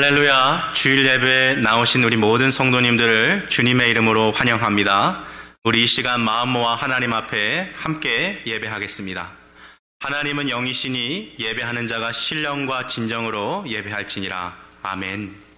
할렐루야, 주일 예배에 나오신 우리 모든 성도님들을 주님의 이름으로 환영합니다. 우리 이 시간 마음 모아 하나님 앞에 함께 예배하겠습니다. 하나님은 영이시니 예배하는 자가 신령과 진정으로 예배할지니라. 아멘.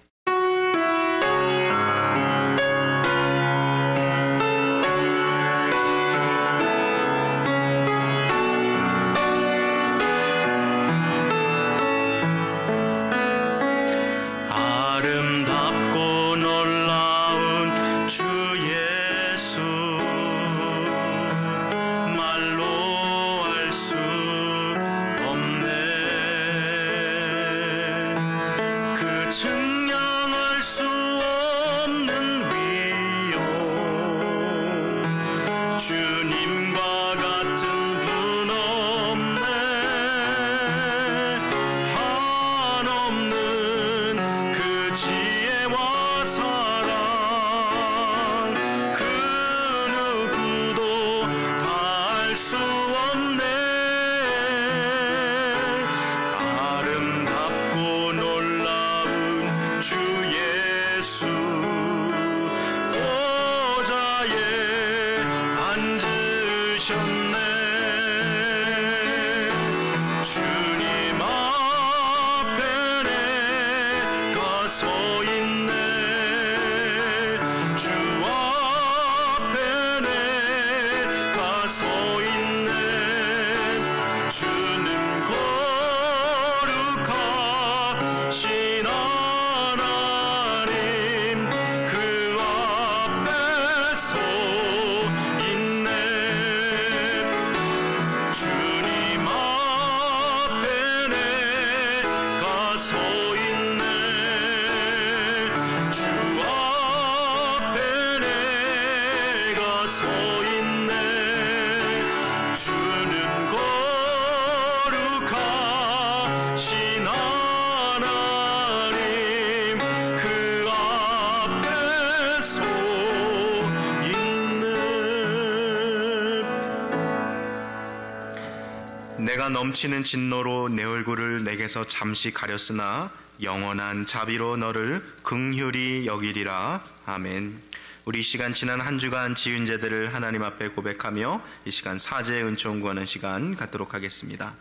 내가 넘치는 진노로 내 얼굴을 내게서 잠시 가렸으나 영원한 자비로 너를 긍휼히 여기리라. 아멘. 우리 이 시간 지난 한 주간 지은 죄들을 하나님 앞에 고백하며 이 시간 사죄의 은총 구하는 시간 갖도록 하겠습니다.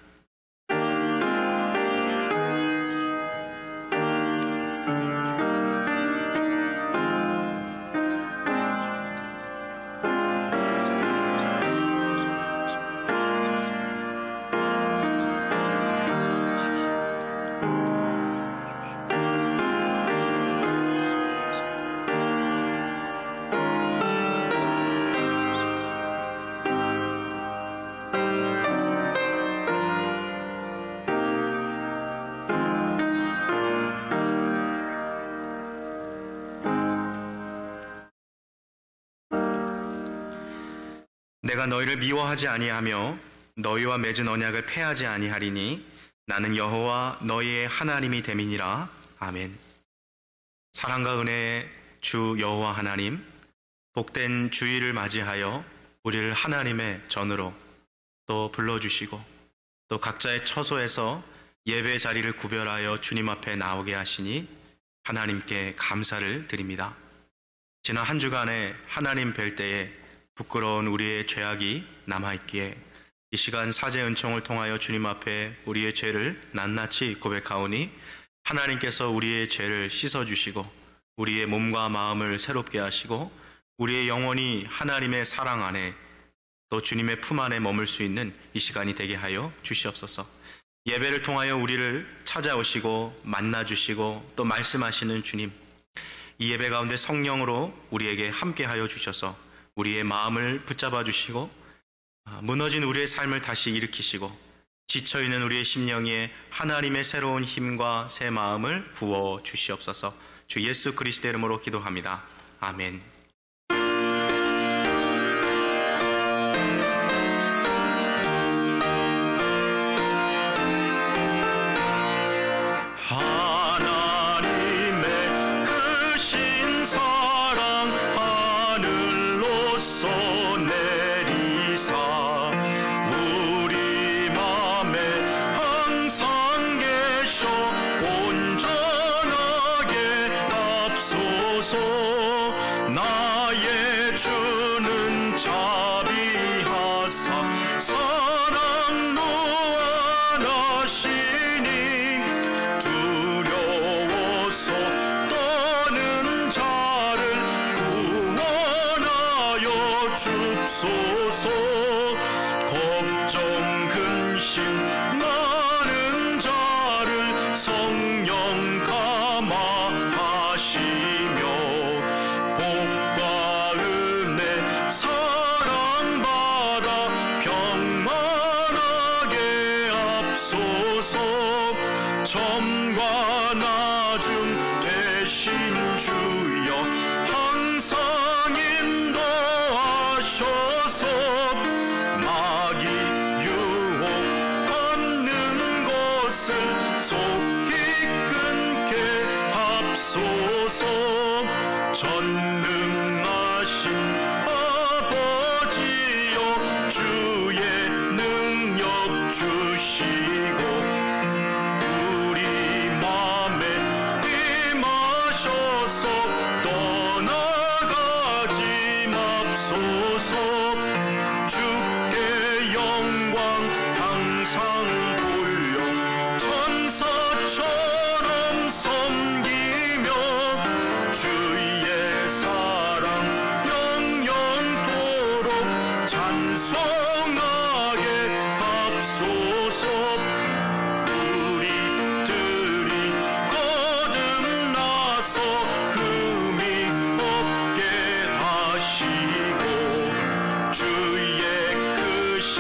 내가 너희를 미워하지 아니하며 너희와 맺은 언약을 폐하지 아니하리니 나는 여호와 너희의 하나님이 됨이니라. 아멘. 사랑과 은혜의 주 여호와 하나님, 복된 주일을 맞이하여 우리를 하나님의 전으로 또 불러주시고 또 각자의 처소에서 예배 자리를 구별하여 주님 앞에 나오게 하시니 하나님께 감사를 드립니다. 지난 한 주간에 하나님 뵐 때에 부끄러운 우리의 죄악이 남아있기에 이 시간 사죄 은총을 통하여 주님 앞에 우리의 죄를 낱낱이 고백하오니 하나님께서 우리의 죄를 씻어주시고 우리의 몸과 마음을 새롭게 하시고 우리의 영혼이 하나님의 사랑 안에 또 주님의 품 안에 머물 수 있는 이 시간이 되게 하여 주시옵소서. 예배를 통하여 우리를 찾아오시고 만나주시고 또 말씀하시는 주님, 이 예배 가운데 성령으로 우리에게 함께하여 주셔서 우리의 마음을 붙잡아 주시고 무너진 우리의 삶을 다시 일으키시고 지쳐있는 우리의 심령에 하나님의 새로운 힘과 새 마음을 부어 주시옵소서. 주 예수 그리스도의 이름으로 기도합니다. 아멘. 온전한 주는 자비하사 사랑 무한하시니 두려워서 떠는 자를 구원하여 줍소서. 걱정 근심 많은 자를 성령 감화하시며 복과 은혜 사랑받아 평안하게 앞서서. 점과 나중 되신 주여 항상 인도하셔서 마귀 유혹 받는 것을 속히 끊게 합소서. 전능하신 아버지여 주의 능력 주시고 우리 맘에 임하셔서 떠나가지 맙소서. 주께 영광 항상 돌려 천사처럼 섬기며 주의 사랑 영영토록 찬송하게 합소서. 우리들이 거듭나서 흠이 없게 하시고 주의 크신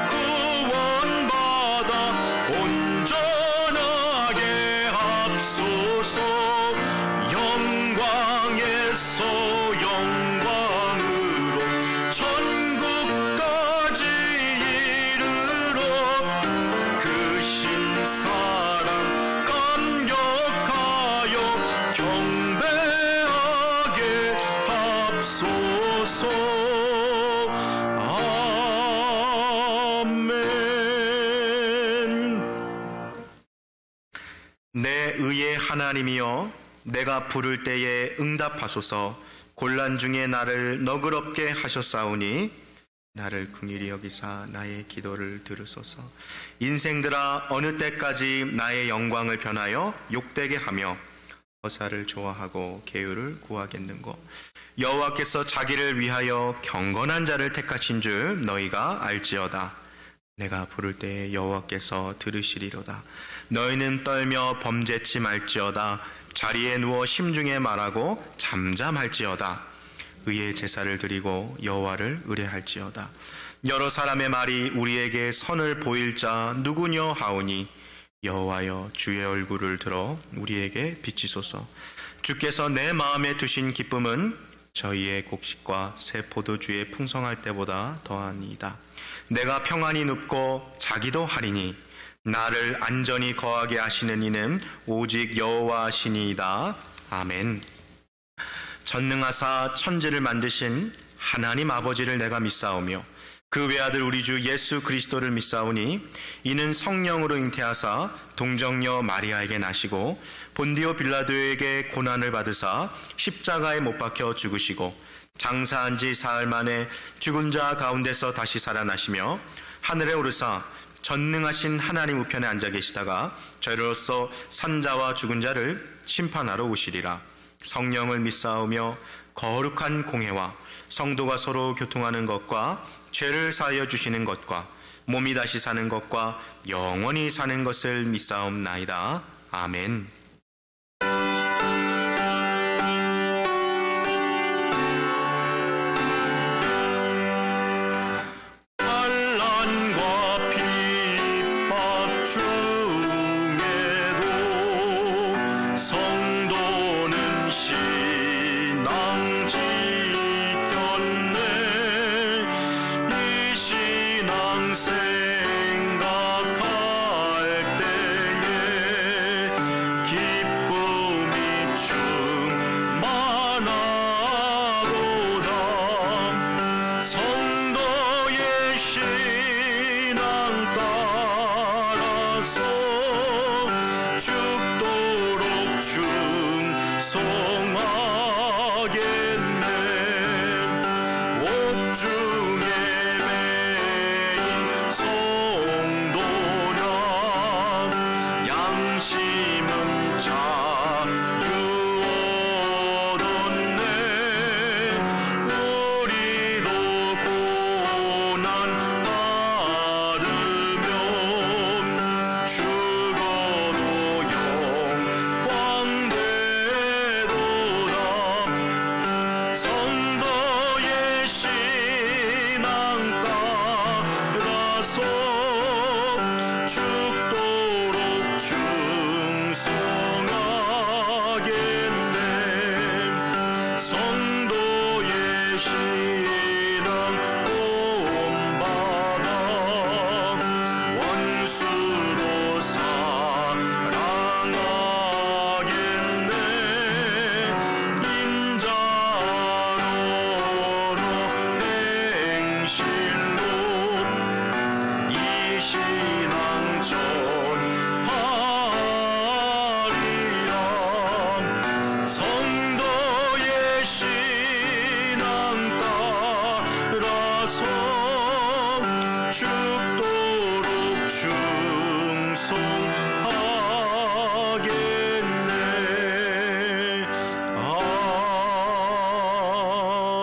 구원받아 온전하게 합소서. 영광에서 영광으로 천국까지 이르러 크신 사랑 감격하여 경배하게 합소서. 아멘. 내 의의 하나님이여 내가 부를 때에 응답하소서. 곤란 중에 나를 너그럽게 하셨사오니 나를 긍휼히 여기사 나의 기도를 들으소서. 인생들아 어느 때까지 나의 영광을 변하여 욕되게 하며 허사를 좋아하고 계율을 구하겠는고. 여호와께서 자기를 위하여 경건한 자를 택하신 줄 너희가 알지어다. 내가 부를 때에 여호와께서 들으시리로다. 너희는 떨며 범죄치 말지어다. 자리에 누워 심중에 말하고 잠잠할지어다. 의의 제사를 드리고 여호와를 의뢰할지어다. 여러 사람의 말이 우리에게 선을 보일 자 누구뇨 하오니 여호와여 주의 얼굴을 들어 우리에게 비치소서. 주께서 내 마음에 두신 기쁨은 저희의 곡식과 새 포도주의 풍성할 때보다 더하니이다. 내가 평안히 눕고 자기도 하리니 나를 안전히 거하게 하시는 이는 오직 여호와시니이다. 아멘. 전능하사 천지를 만드신 하나님 아버지를 내가 믿사오며 그 외아들 우리 주 예수 그리스도를 믿사오니 이는 성령으로 잉태하사 동정녀 마리아에게 나시고 본디오 빌라도에게 고난을 받으사 십자가에 못 박혀 죽으시고 장사한 지 사흘 만에 죽은 자 가운데서 다시 살아나시며 하늘에 오르사 전능하신 하나님 우편에 앉아 계시다가 저희로서 산자와 죽은 자를 심판하러 오시리라. 성령을 믿사오며 거룩한 공회와 성도가 서로 교통하는 것과 죄를 사하여 주시는 것과 몸이 다시 사는 것과 영원히 사는 것을 믿사옵나이다. 아멘. 생각할 때에 중에 매인 성도라 양심은 자유 얻었네. 우리도 고난 받으면 죽어도 영광되도다. 성도의 신앙 따라서 죽도록 충성하겠네. 성도의 신앙 본받아 원수로 사랑하겠네. 인자로로 행실로 이 신앙 전하리라. 성도의 신앙 따라서 죽도록 충성하겠네.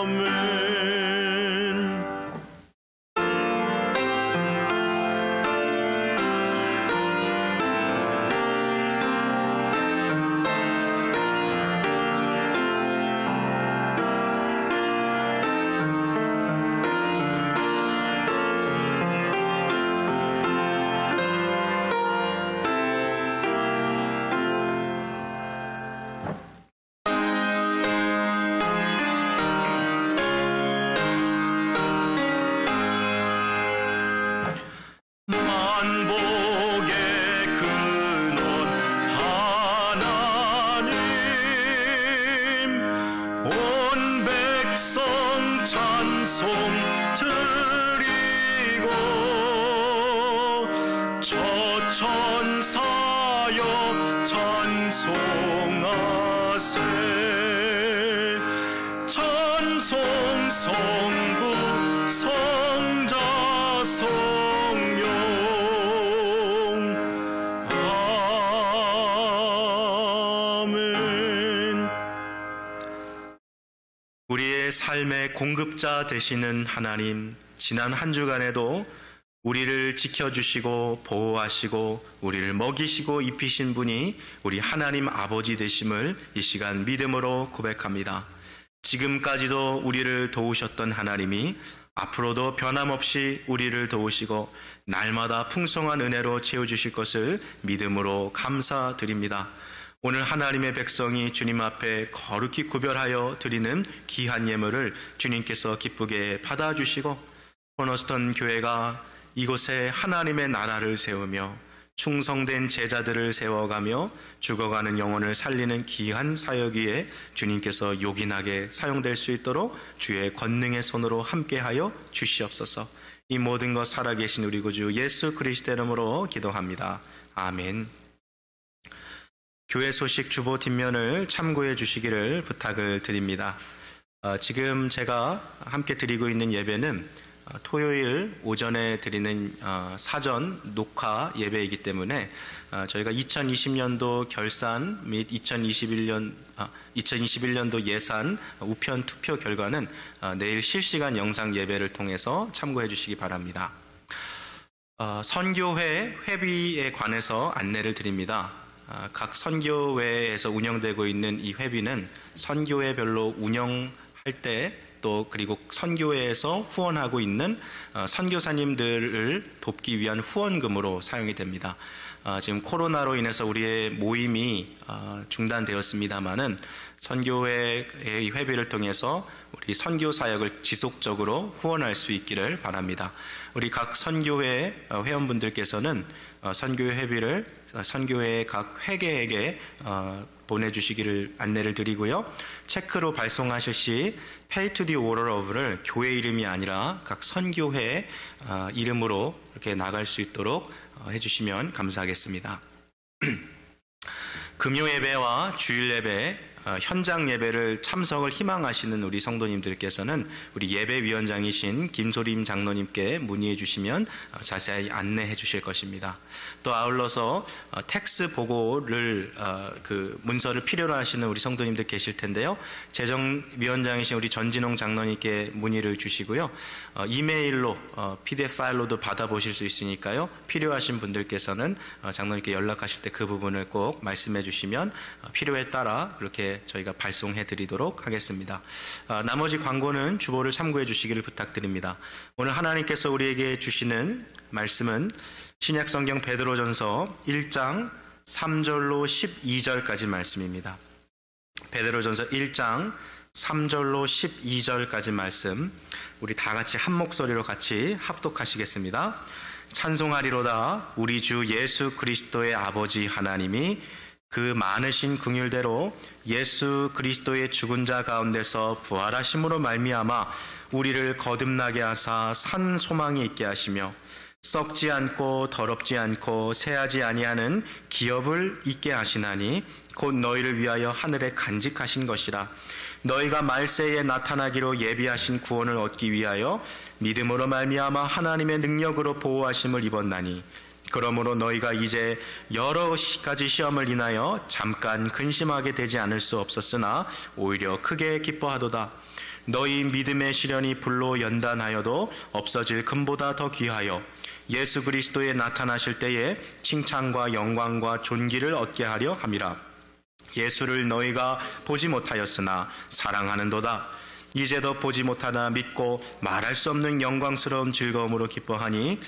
아멘. 만복의 근원 하나님, 온 백성 찬송 드리고 천사여 찬송하세. 찬송 성부 성자 성령. 아멘. 우리의 삶의 공급자 되시는 하나님, 지난 한 주간에도 우리를 지켜주시고 보호하시고 우리를 먹이시고 입히신 분이 우리 하나님 아버지 되심을 이 시간 믿음으로 고백합니다. 지금까지도 우리를 도우셨던 하나님이 앞으로도 변함없이 우리를 도우시고 날마다 풍성한 은혜로 채워주실 것을 믿음으로 감사드립니다. 오늘 하나님의 백성이 주님 앞에 거룩히 구별하여 드리는 귀한 예물을 주님께서 기쁘게 받아주시고 코너스턴 교회가 이곳에 하나님의 나라를 세우며 충성된 제자들을 세워가며 죽어가는 영혼을 살리는 귀한 사역 위에 주님께서 요긴하게 사용될 수 있도록 주의 권능의 손으로 함께하여 주시옵소서. 이 모든 것 살아계신 우리 구주 예수 그리스도 이름으로 기도합니다. 아멘. 교회 소식 주보 뒷면을 참고해 주시기를 부탁을 드립니다. 지금 제가 함께 드리고 있는 예배는 토요일 오전에 드리는 사전 녹화 예배이기 때문에 저희가 2020년도 결산 및 2021년도 예산 우편 투표 결과는 내일 실시간 영상 예배를 통해서 참고해 주시기 바랍니다. 선교회 회비에 관해서 안내를 드립니다. 각 선교회에서 운영되고 있는 이 회비는 선교회별로 운영할 때 또 그리고 선교회에서 후원하고 있는 선교사님들을 돕기 위한 후원금으로 사용이 됩니다. 지금 코로나로 인해서 우리의 모임이 중단되었습니다마는 선교회의 회비를 통해서 우리 선교 사역을 지속적으로 후원할 수 있기를 바랍니다. 우리 각 선교회 회원분들께서는 선교회 회비를 선교회 각 회계에게 보내주시기를 안내를 드리고요. 체크로 발송하실 시 Pay to the order of를 교회 이름이 아니라 각 선교회 이름으로 이렇게 나갈 수 있도록 해주시면 감사하겠습니다. 금요 예배와 주일 예배 현장 예배를 참석을 희망하시는 우리 성도님들께서는 우리 예배위원장이신 김소림 장로님께 문의해 주시면 자세히 안내해 주실 것입니다. 또 아울러서 텍스 보고를 그 문서를 필요로 하시는 우리 성도님들 계실 텐데요. 재정위원장이신 우리 전진홍 장로님께 문의를 주시고요. 이메일로 PDF 파일로도 받아보실 수 있으니까요. 필요하신 분들께서는 장로님께 연락하실 때 그 부분을 꼭 말씀해 주시면 필요에 따라 그렇게 저희가 발송해 드리도록 하겠습니다. 나머지 광고는 주보를 참고해 주시기를 부탁드립니다. 오늘 하나님께서 우리에게 주시는 말씀은 신약성경 베드로전서 1장 3절로 12절까지 말씀입니다. 베드로전서 1장 3절로 12절까지 말씀, 우리 다 같이 한 목소리로 같이 합독하시겠습니다. 찬송하리로다. 우리 주 예수 그리스도의 아버지 하나님이 그 많으신 긍휼대로 예수 그리스도의 죽은 자 가운데서 부활하심으로 말미암아 우리를 거듭나게 하사 산 소망이 있게 하시며 썩지 않고 더럽지 않고 새하지 아니하는 기업을 있게 하시나니 곧 너희를 위하여 하늘에 간직하신 것이라. 너희가 말세에 나타나기로 예비하신 구원을 얻기 위하여 믿음으로 말미암아 하나님의 능력으로 보호하심을 입었나니 그러므로 너희가 이제 여러 가지 시험을 인하여 잠깐 근심하게 되지 않을 수 없었으나 오히려 크게 기뻐하도다. 너희 믿음의 시련이 불로 연단하여도 없어질 금보다 더 귀하여 예수 그리스도에 나타나실 때에 칭찬과 영광과 존귀를 얻게 하려 함이라. 예수를 너희가 보지 못하였으나 사랑하는도다. 이제도 보지 못하나 믿고 말할 수 없는 영광스러운 즐거움으로 기뻐하니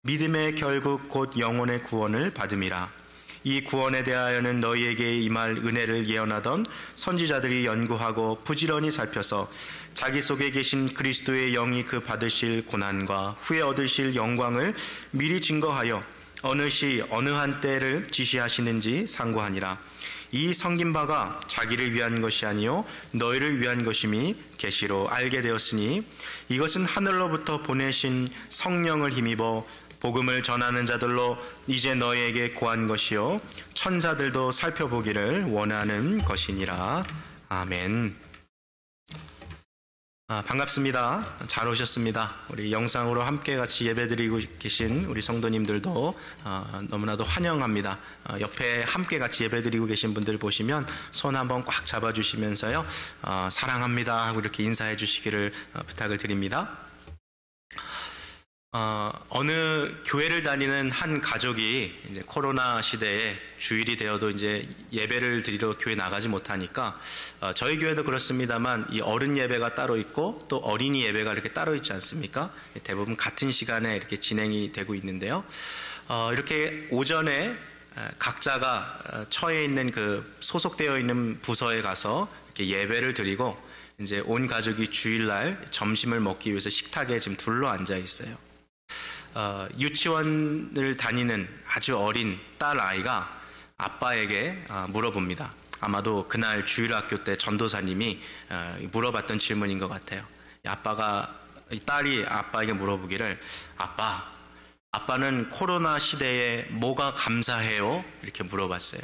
믿음의 결국 곧 영혼의 구원을 받음이라. 이 구원에 대하여는 너희에게 임할 은혜를 예언하던 선지자들이 연구하고 부지런히 살펴서 자기 속에 계신 그리스도의 영이 그 받으실 고난과 후에 얻으실 영광을 미리 증거하여 어느 시 어느 한 때를 지시하시는지 상고하니라. 이 섬긴 바가 자기를 위한 것이 아니요 너희를 위한 것임이 계시로 알게 되었으니 이것은 하늘로부터 보내신 성령을 힘입어 복음을 전하는 자들로 이제 너희에게 고한 것이요 천사들도 살펴보기를 원하는 것이니라. 아멘. 반갑습니다. 잘 오셨습니다. 우리 영상으로 함께 같이 예배드리고 계신 우리 성도님들도 너무나도 환영합니다. 옆에 함께 같이 예배드리고 계신 분들 보시면 손 한번 꽉 잡아주시면서요, 사랑합니다 하고 이렇게 인사해 주시기를 부탁을 드립니다. 어느 교회를 다니는 한 가족이 이제 코로나 시대에 주일이 되어도 이제 예배를 드리러 교회 나가지 못하니까, 저희 교회도 그렇습니다만 이 어른 예배가 따로 있고 또 어린이 예배가 이렇게 따로 있지 않습니까? 대부분 같은 시간에 이렇게 진행이 되고 있는데요. 이렇게 오전에 각자가 처해 있는 그 소속되어 있는 부서에 가서 이렇게 예배를 드리고 이제 온 가족이 주일날 점심을 먹기 위해서 식탁에 지금 둘러 앉아 있어요. 유치원을 다니는 아주 어린 딸 아이가 아빠에게 물어봅니다. 아마도 그날 주일학교 때 전도사님이 물어봤던 질문인 것 같아요. 딸이 아빠에게 물어보기를, 아빠는 코로나 시대에 뭐가 감사해요? 이렇게 물어봤어요.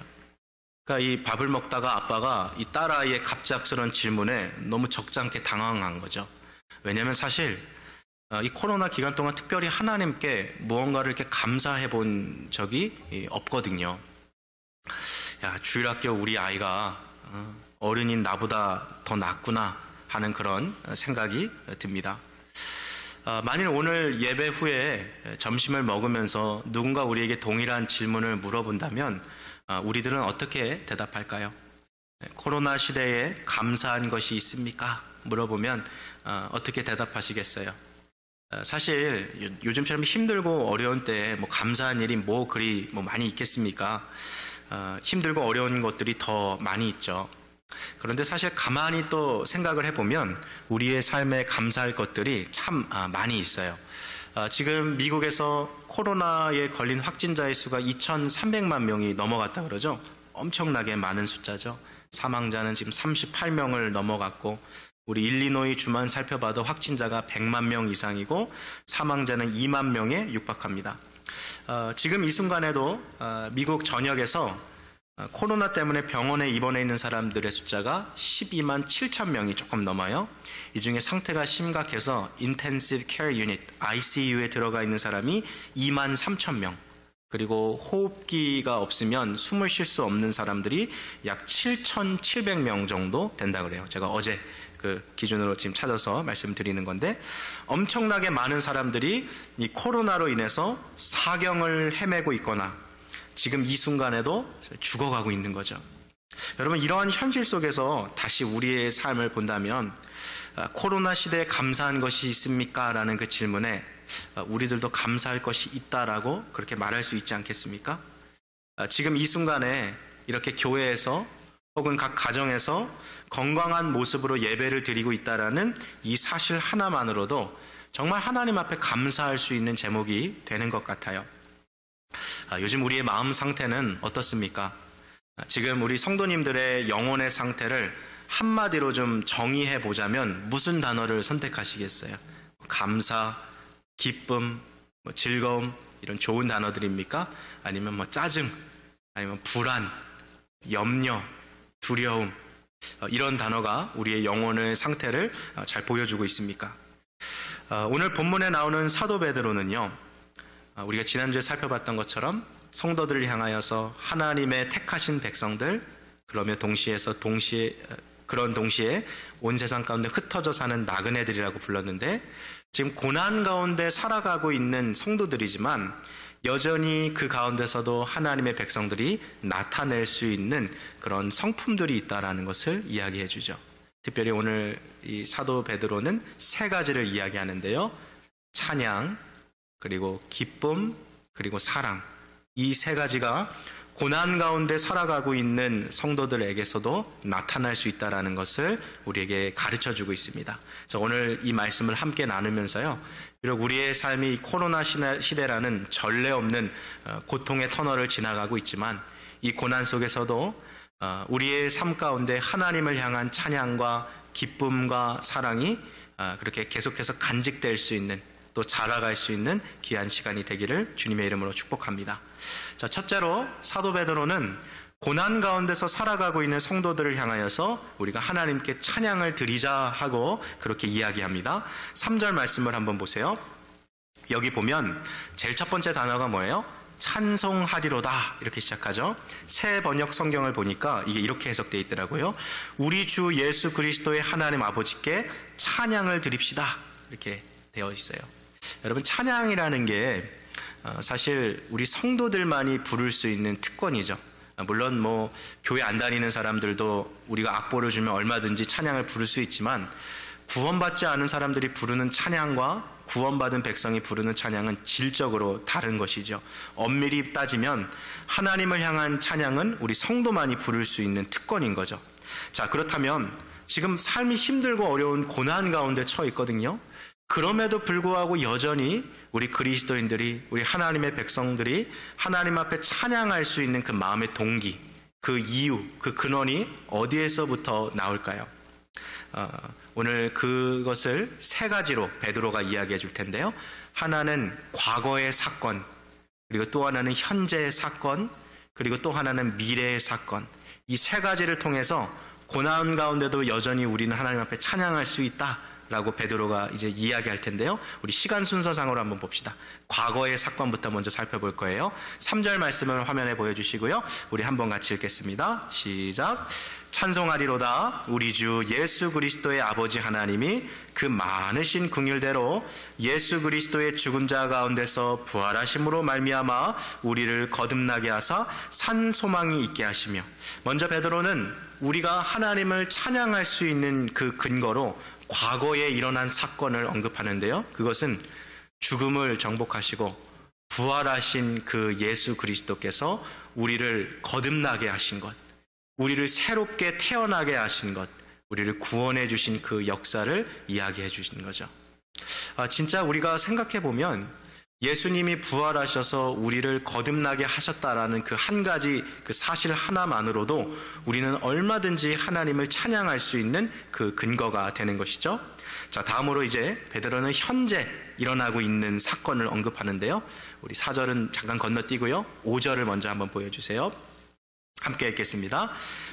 그러니까 이 밥을 먹다가 아빠가 이 딸아이의 갑작스러운 질문에 너무 적잖게 당황한 거죠. 왜냐하면 사실 이 코로나 기간 동안 특별히 하나님께 무언가를 이렇게 감사해 본 적이 없거든요. 주일학교 우리 아이가 어른인 나보다 더 낫구나 하는 그런 생각이 듭니다. 만일 오늘 예배 후에 점심을 먹으면서 누군가 우리에게 동일한 질문을 물어본다면 우리들은 어떻게 대답할까요? 코로나 시대에 감사한 것이 있습니까? 물어보면 어떻게 대답하시겠어요? 사실 요즘처럼 힘들고 어려운 때에 뭐 감사한 일이 그리 많이 있겠습니까? 힘들고 어려운 것들이 더 많이 있죠. 그런데 사실 가만히 또 생각을 해보면 우리의 삶에 감사할 것들이 참 많이 있어요. 지금 미국에서 코로나에 걸린 확진자의 수가 2,300만 명이 넘어갔다 그러죠. 엄청나게 많은 숫자죠. 사망자는 지금 38명을 넘어갔고, 우리 일리노이 주만 살펴봐도 확진자가 100만 명 이상이고 사망자는 2만 명에 육박합니다. 지금 이 순간에도 미국 전역에서 코로나 때문에 병원에 입원해 있는 사람들의 숫자가 12만 7천 명이 조금 넘어요. 이 중에 상태가 심각해서 Intensive Care Unit, ICU에 들어가 있는 사람이 2만 3천 명. 그리고 호흡기가 없으면 숨을 쉴 수 없는 사람들이 약 7,700명 정도 된다 그래요. 제가 어제 그 기준으로 지금 찾아서 말씀드리는 건데, 엄청나게 많은 사람들이 이 코로나로 인해서 사경을 헤매고 있거나 지금 이 순간에도 죽어가고 있는 거죠. 여러분, 이러한 현실 속에서 다시 우리의 삶을 본다면 코로나 시대에 감사한 것이 있습니까? 라는 그 질문에 우리들도 감사할 것이 있다라고 그렇게 말할 수 있지 않겠습니까? 지금 이 순간에 이렇게 교회에서 혹은 각 가정에서 건강한 모습으로 예배를 드리고 있다라는 이 사실 하나만으로도 정말 하나님 앞에 감사할 수 있는 제목이 되는 것 같아요. 요즘 우리의 마음 상태는 어떻습니까? 지금 우리 성도님들의 영혼의 상태를 한마디로 좀 정의해 보자면 무슨 단어를 선택하시겠어요? 감사, 기쁨, 즐거움, 이런 좋은 단어들입니까? 아니면 짜증, 아니면 불안, 염려, 두려움, 이런 단어가 우리의 영혼의 상태를 잘 보여주고 있습니까? 오늘 본문에 나오는 사도 베드로는요, 우리가 지난주에 살펴봤던 것처럼 성도들을 향하여서 하나님의 택하신 백성들, 그러며 그런 동시에 온 세상 가운데 흩어져 사는 나그네들이라고 불렀는데, 지금 고난 가운데 살아가고 있는 성도들이지만 여전히 그 가운데서도 하나님의 백성들이 나타낼 수 있는 그런 성품들이 있다라는 것을 이야기해 주죠. 특별히 오늘 이 사도 베드로는 세 가지를 이야기하는데요. 찬양, 그리고 기쁨, 그리고 사랑. 이 세 가지가 고난 가운데 살아가고 있는 성도들에게서도 나타날 수 있다는 것을 우리에게 가르쳐주고 있습니다. 그래서 오늘 이 말씀을 함께 나누면서요, 비록 우리의 삶이 코로나 시대라는 전례 없는 고통의 터널을 지나가고 있지만 이 고난 속에서도 우리의 삶 가운데 하나님을 향한 찬양과 기쁨과 사랑이 그렇게 계속해서 간직될 수 있는, 또 자라갈 수 있는 귀한 시간이 되기를 주님의 이름으로 축복합니다. 자, 첫째로 사도 베드로는 고난 가운데서 살아가고 있는 성도들을 향하여서 우리가 하나님께 찬양을 드리자 하고 그렇게 이야기합니다. 3절 말씀을 한번 보세요. 여기 보면 제일 첫 번째 단어가 뭐예요? 찬송하리로다, 이렇게 시작하죠. 새 번역 성경을 보니까 이게 이렇게 해석되어 있더라고요. 우리 주 예수 그리스도의 하나님 아버지께 찬양을 드립시다, 이렇게 되어 있어요. 여러분, 찬양이라는 게 사실 우리 성도들만이 부를 수 있는 특권이죠. 물론 교회 안 다니는 사람들도 우리가 악보를 주면 얼마든지 찬양을 부를 수 있지만, 구원받지 않은 사람들이 부르는 찬양과 구원받은 백성이 부르는 찬양은 질적으로 다른 것이죠. 엄밀히 따지면 하나님을 향한 찬양은 우리 성도만이 부를 수 있는 특권인 거죠. 자, 그렇다면 지금 삶이 힘들고 어려운 고난 가운데 처해 있거든요. 그럼에도 불구하고 여전히 우리 그리스도인들이, 우리 하나님의 백성들이 하나님 앞에 찬양할 수 있는 그 마음의 동기, 그 이유, 그 근원이 어디에서부터 나올까요? 오늘 그것을 세 가지로 베드로가 이야기해 줄 텐데요. 하나는 과거의 사건, 그리고 또 하나는 현재의 사건, 그리고 또 하나는 미래의 사건. 이 세 가지를 통해서 고난 가운데도 여전히 우리는 하나님 앞에 찬양할 수 있다라고 베드로가 이제 이야기할 텐데요. 우리 시간 순서상으로 한번 봅시다. 과거의 사건부터 먼저 살펴볼 거예요. 3절 말씀을 화면에 보여주시고요. 우리 한번 같이 읽겠습니다. 시작. 찬송하리로다. 우리 주 예수 그리스도의 아버지 하나님이 그 많으신 긍휼대로 예수 그리스도의 죽은 자 가운데서 부활하심으로 말미암아 우리를 거듭나게 하사 산 소망이 있게 하시며. 먼저 베드로는 우리가 하나님을 찬양할 수 있는 그 근거로 과거에 일어난 사건을 언급하는데요. 그것은 죽음을 정복하시고 부활하신 그 예수 그리스도께서 우리를 거듭나게 하신 것, 우리를 새롭게 태어나게 하신 것, 우리를 구원해 주신 그 역사를 이야기해 주신 거죠. 진짜 우리가 생각해 보면 예수님이 부활하셔서 우리를 거듭나게 하셨다라는 그 한 가지 그 사실 하나만으로도 우리는 얼마든지 하나님을 찬양할 수 있는 그 근거가 되는 것이죠. 자, 다음으로 이제 베드로는 현재 일어나고 있는 사건을 언급하는데요. 우리 4절은 잠깐 건너뛰고요. 5절을 먼저 한번 보여주세요. 함께 읽겠습니다.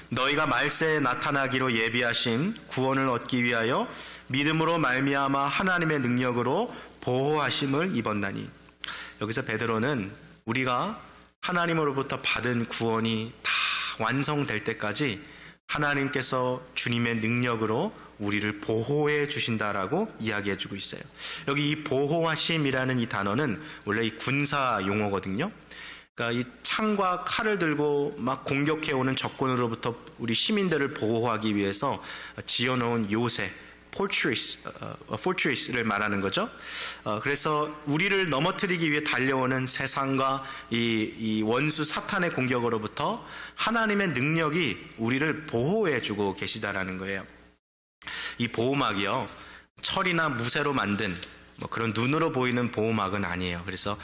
너희가 말세에 나타나기로 예비하신 구원을 얻기 위하여 믿음으로 말미암아 하나님의 능력으로 보호하심을 입었나니. 여기서 베드로는 우리가 하나님으로부터 받은 구원이 다 완성될 때까지 하나님께서 주님의 능력으로 우리를 보호해 주신다라고 이야기해 주고 있어요. 여기 이 보호하심이라는 이 단어는 원래 이 군사 용어거든요. 그러니까 이 창과 칼을 들고 막 공격해 오는 적군으로부터 우리 시민들을 보호하기 위해서 지어놓은 요새, fortress를 말하는 거죠. 그래서 우리를 넘어뜨리기 위해 달려오는 세상과 이 원수 사탄의 공격으로부터 하나님의 능력이 우리를 보호해주고 계시다라는 거예요. 이 보호막이요, 철이나 무쇠로 만든 그런 눈으로 보이는 보호막은 아니에요. 그래서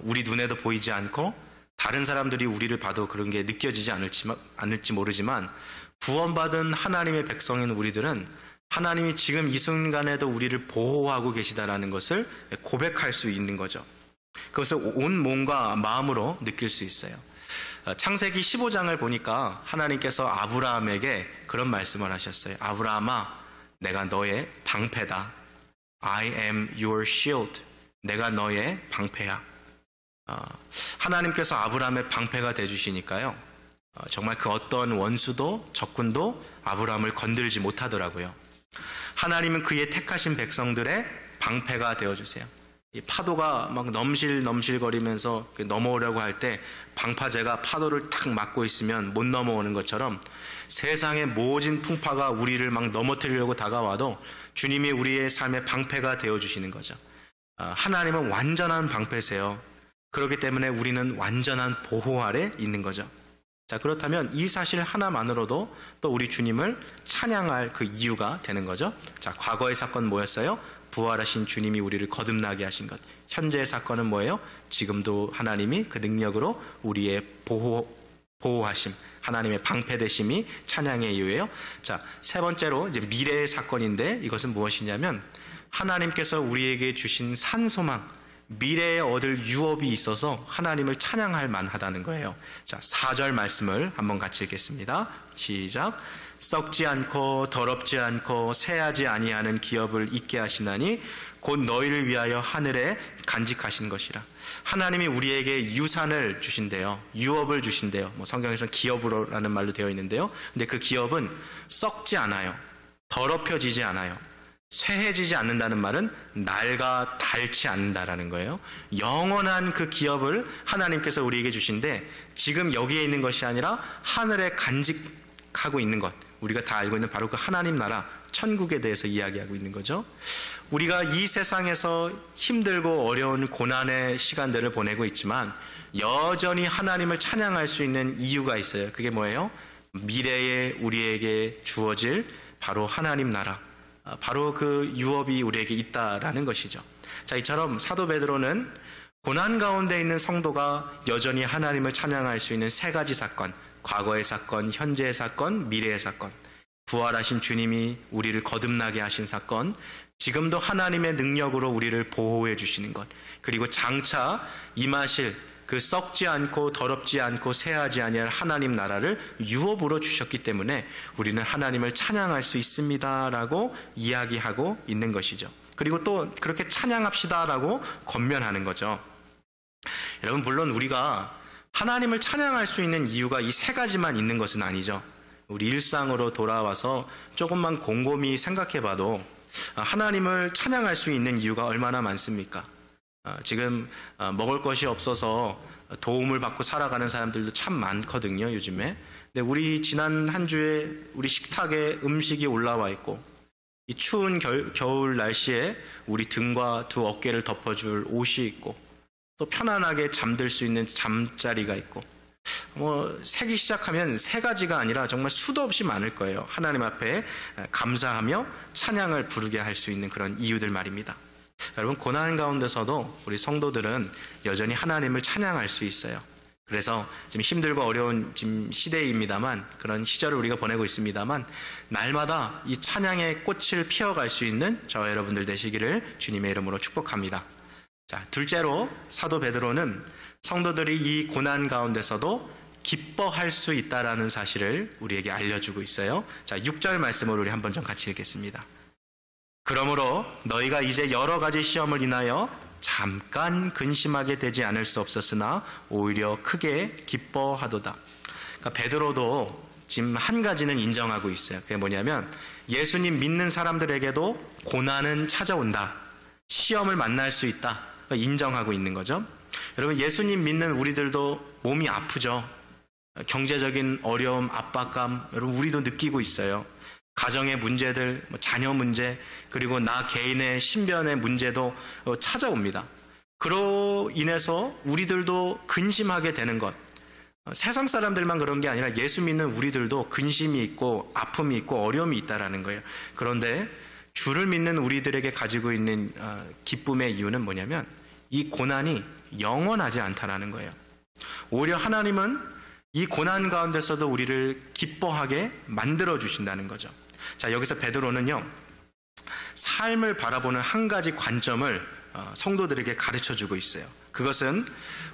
우리 눈에도 보이지 않고 다른 사람들이 우리를 봐도 그런 게 느껴지지 않을지 모르지만 구원받은 하나님의 백성인 우리들은 하나님이 지금 이 순간에도 우리를 보호하고 계시다라는 것을 고백할 수 있는 거죠. 그것을 온 몸과 마음으로 느낄 수 있어요. 창세기 15장을 보니까 하나님께서 아브라함에게 그런 말씀을 하셨어요. 아브라함아, 내가 너의 방패다. I am your shield. 내가 너의 방패야. 하나님께서 아브라함의 방패가 되어주시니까요, 정말 그 어떤 원수도 적군도 아브라함을 건들지 못하더라고요. 하나님은 그의 택하신 백성들의 방패가 되어주세요. 이 파도가 막 넘실넘실거리면서 넘어오려고 할 때 방파제가 파도를 탁 막고 있으면 못 넘어오는 것처럼 세상의 모진 풍파가 우리를 막 넘어뜨리려고 다가와도 주님이 우리의 삶의 방패가 되어주시는 거죠. 하나님은 완전한 방패세요. 그렇기 때문에 우리는 완전한 보호 아래 있는 거죠. 자, 그렇다면 이 사실 하나만으로도 또 우리 주님을 찬양할 그 이유가 되는 거죠. 자, 과거의 사건 뭐였어요? 부활하신 주님이 우리를 거듭나게 하신 것. 현재의 사건은 뭐예요? 지금도 하나님이 그 능력으로 우리의 보호하심, 하나님의 방패 되심이 찬양의 이유예요. 자, 세 번째로 이제 미래의 사건인데 이것은 무엇이냐면 하나님께서 우리에게 주신 산소망, 미래에 얻을 유업이 있어서 하나님을 찬양할 만하다는 거예요. 자, 4절 말씀을 한번 같이 읽겠습니다. 시작. 썩지 않고 더럽지 않고 새하지 아니하는 기업을 있게 하시나니 곧 너희를 위하여 하늘에 간직하신 것이라. 하나님이 우리에게 유산을 주신대요. 유업을 주신대요. 성경에서는 기업으로라는 말로 되어 있는데요. 근데 그 기업은 썩지 않아요. 더럽혀지지 않아요. 쇠해지지 않는다는 말은 낡아 닳지 않는다라는 거예요. 영원한 그 기업을 하나님께서 우리에게 주신데 지금 여기에 있는 것이 아니라 하늘에 간직하고 있는 것, 우리가 다 알고 있는 바로 그 하나님 나라 천국에 대해서 이야기하고 있는 거죠. 우리가 이 세상에서 힘들고 어려운 고난의 시간들을 보내고 있지만 여전히 하나님을 찬양할 수 있는 이유가 있어요. 그게 뭐예요? 미래에 우리에게 주어질 바로 하나님 나라, 바로 그 유업이 우리에게 있다라는 것이죠. 자, 이처럼 사도 베드로는 고난 가운데 있는 성도가 여전히 하나님을 찬양할 수 있는 세 가지 사건, 과거의 사건, 현재의 사건, 미래의 사건, 부활하신 주님이 우리를 거듭나게 하신 사건, 지금도 하나님의 능력으로 우리를 보호해 주시는 것, 그리고 장차 임하실 그 썩지 않고 더럽지 않고 새하지 아니할 하나님 나라를 유업으로 주셨기 때문에 우리는 하나님을 찬양할 수 있습니다라고 이야기하고 있는 것이죠. 그리고 또 그렇게 찬양합시다라고 권면하는 거죠. 여러분, 물론 우리가 하나님을 찬양할 수 있는 이유가 이 세 가지만 있는 것은 아니죠. 우리 일상으로 돌아와서 조금만 곰곰이 생각해 봐도 하나님을 찬양할 수 있는 이유가 얼마나 많습니까? 지금 먹을 것이 없어서 도움을 받고 살아가는 사람들도 참 많거든요, 요즘에. 근데 우리 지난 한 주에 우리 식탁에 음식이 올라와 있고, 이 추운 겨울 날씨에 우리 등과 두 어깨를 덮어줄 옷이 있고, 또 편안하게 잠들 수 있는 잠자리가 있고, 세기 시작하면 세 가지가 아니라 정말 수도 없이 많을 거예요. 하나님 앞에 감사하며 찬양을 부르게 할 수 있는 그런 이유들 말입니다. 여러분, 고난 가운데서도 우리 성도들은 여전히 하나님을 찬양할 수 있어요. 그래서 지금 힘들고 어려운 지금 시대입니다만, 그런 시절을 우리가 보내고 있습니다만, 날마다 이 찬양의 꽃을 피워갈 수 있는 저와 여러분들 되시기를 주님의 이름으로 축복합니다. 자, 둘째로 사도 베드로는 성도들이 이 고난 가운데서도 기뻐할 수 있다라는 사실을 우리에게 알려주고 있어요. 자, 6절 말씀을 우리 한번 좀 같이 읽겠습니다. 그러므로 너희가 이제 여러 가지 시험을 인하여 잠깐 근심하게 되지 않을 수 없었으나 오히려 크게 기뻐하도다. 그러니까 베드로도 지금 한 가지는 인정하고 있어요. 그게 뭐냐면 예수님 믿는 사람들에게도 고난은 찾아온다. 시험을 만날 수 있다. 그러니까 인정하고 있는 거죠. 여러분, 예수님 믿는 우리들도 몸이 아프죠. 경제적인 어려움, 압박감, 여러분 우리도 느끼고 있어요. 가정의 문제들, 자녀 문제, 그리고 나 개인의 신변의 문제도 찾아옵니다. 그로 인해서 우리들도 근심하게 되는 것. 세상 사람들만 그런 게 아니라 예수 믿는 우리들도 근심이 있고 아픔이 있고 어려움이 있다라는 거예요. 그런데 주를 믿는 우리들에게 가지고 있는 기쁨의 이유는 뭐냐면 이 고난이 영원하지 않다라는 거예요. 오히려 하나님은 이 고난 가운데서도 우리를 기뻐하게 만들어 주신다는 거죠. 자, 여기서 베드로는요, 삶을 바라보는 한 가지 관점을 성도들에게 가르쳐 주고 있어요. 그것은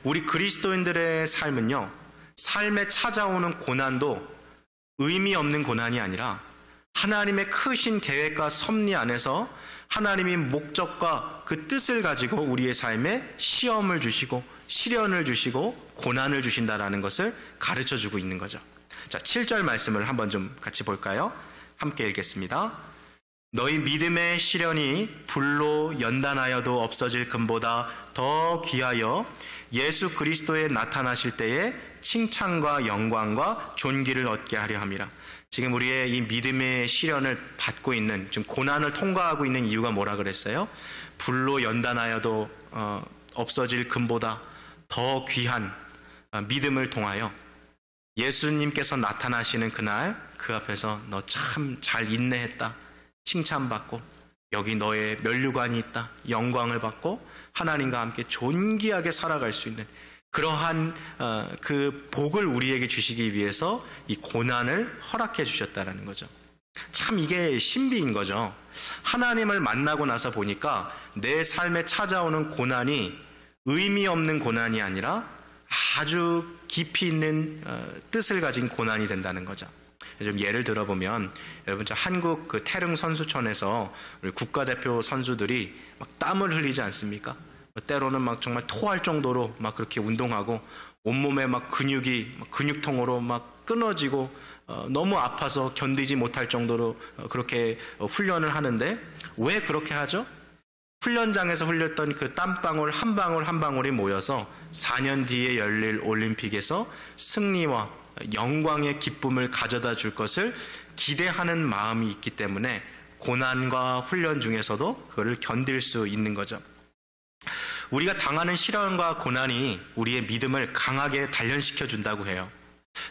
우리 그리스도인들의 삶은요, 삶에 찾아오는 고난도 의미 없는 고난이 아니라 하나님의 크신 계획과 섭리 안에서 하나님이 목적과 그 뜻을 가지고 우리의 삶에 시험을 주시고 시련을 주시고 고난을 주신다라는 것을 가르쳐 주고 있는 거죠. 자, 7절 말씀을 한번 좀 같이 볼까요? 함께 읽겠습니다. 너희 믿음의 시련이 불로 연단하여도 없어질 금보다 더 귀하여 예수 그리스도에 나타나실 때에 칭찬과 영광과 존귀를 얻게 하려 함이라. 지금 우리의 이 믿음의 시련을 받고 있는, 지금 고난을 통과하고 있는 이유가 뭐라 그랬어요? 불로 연단하여도 없어질 금보다 더 귀한 믿음을 통하여 예수님께서 나타나시는 그날 그 앞에서 너 참 잘 인내했다, 칭찬받고 여기 너의 면류관이 있다, 영광을 받고 하나님과 함께 존귀하게 살아갈 수 있는 그러한 그 복을 우리에게 주시기 위해서 이 고난을 허락해 주셨다는 거죠. 참 이게 신비인 거죠. 하나님을 만나고 나서 보니까 내 삶에 찾아오는 고난이 의미 없는 고난이 아니라 아주 깊이 있는 뜻을 가진 고난이 된다는 거죠. 좀 예를 들어보면 여러분, 저 한국 그 태릉 선수촌에서 우리 국가대표 선수들이 막 땀을 흘리지 않습니까? 때로는 막 정말 토할 정도로 막 그렇게 운동하고 온몸에 막 근육이 근육통으로 막 끊어지고 너무 아파서 견디지 못할 정도로 그렇게 훈련을 하는데 왜 그렇게 하죠? 훈련장에서 흘렸던 그 땀방울 한 방울 한 방울이 모여서 4년 뒤에 열릴 올림픽에서 승리와 영광의 기쁨을 가져다 줄 것을 기대하는 마음이 있기 때문에 고난과 훈련 중에서도 그거를 견딜 수 있는 거죠. 우리가 당하는 시련과 고난이 우리의 믿음을 강하게 단련시켜 준다고 해요.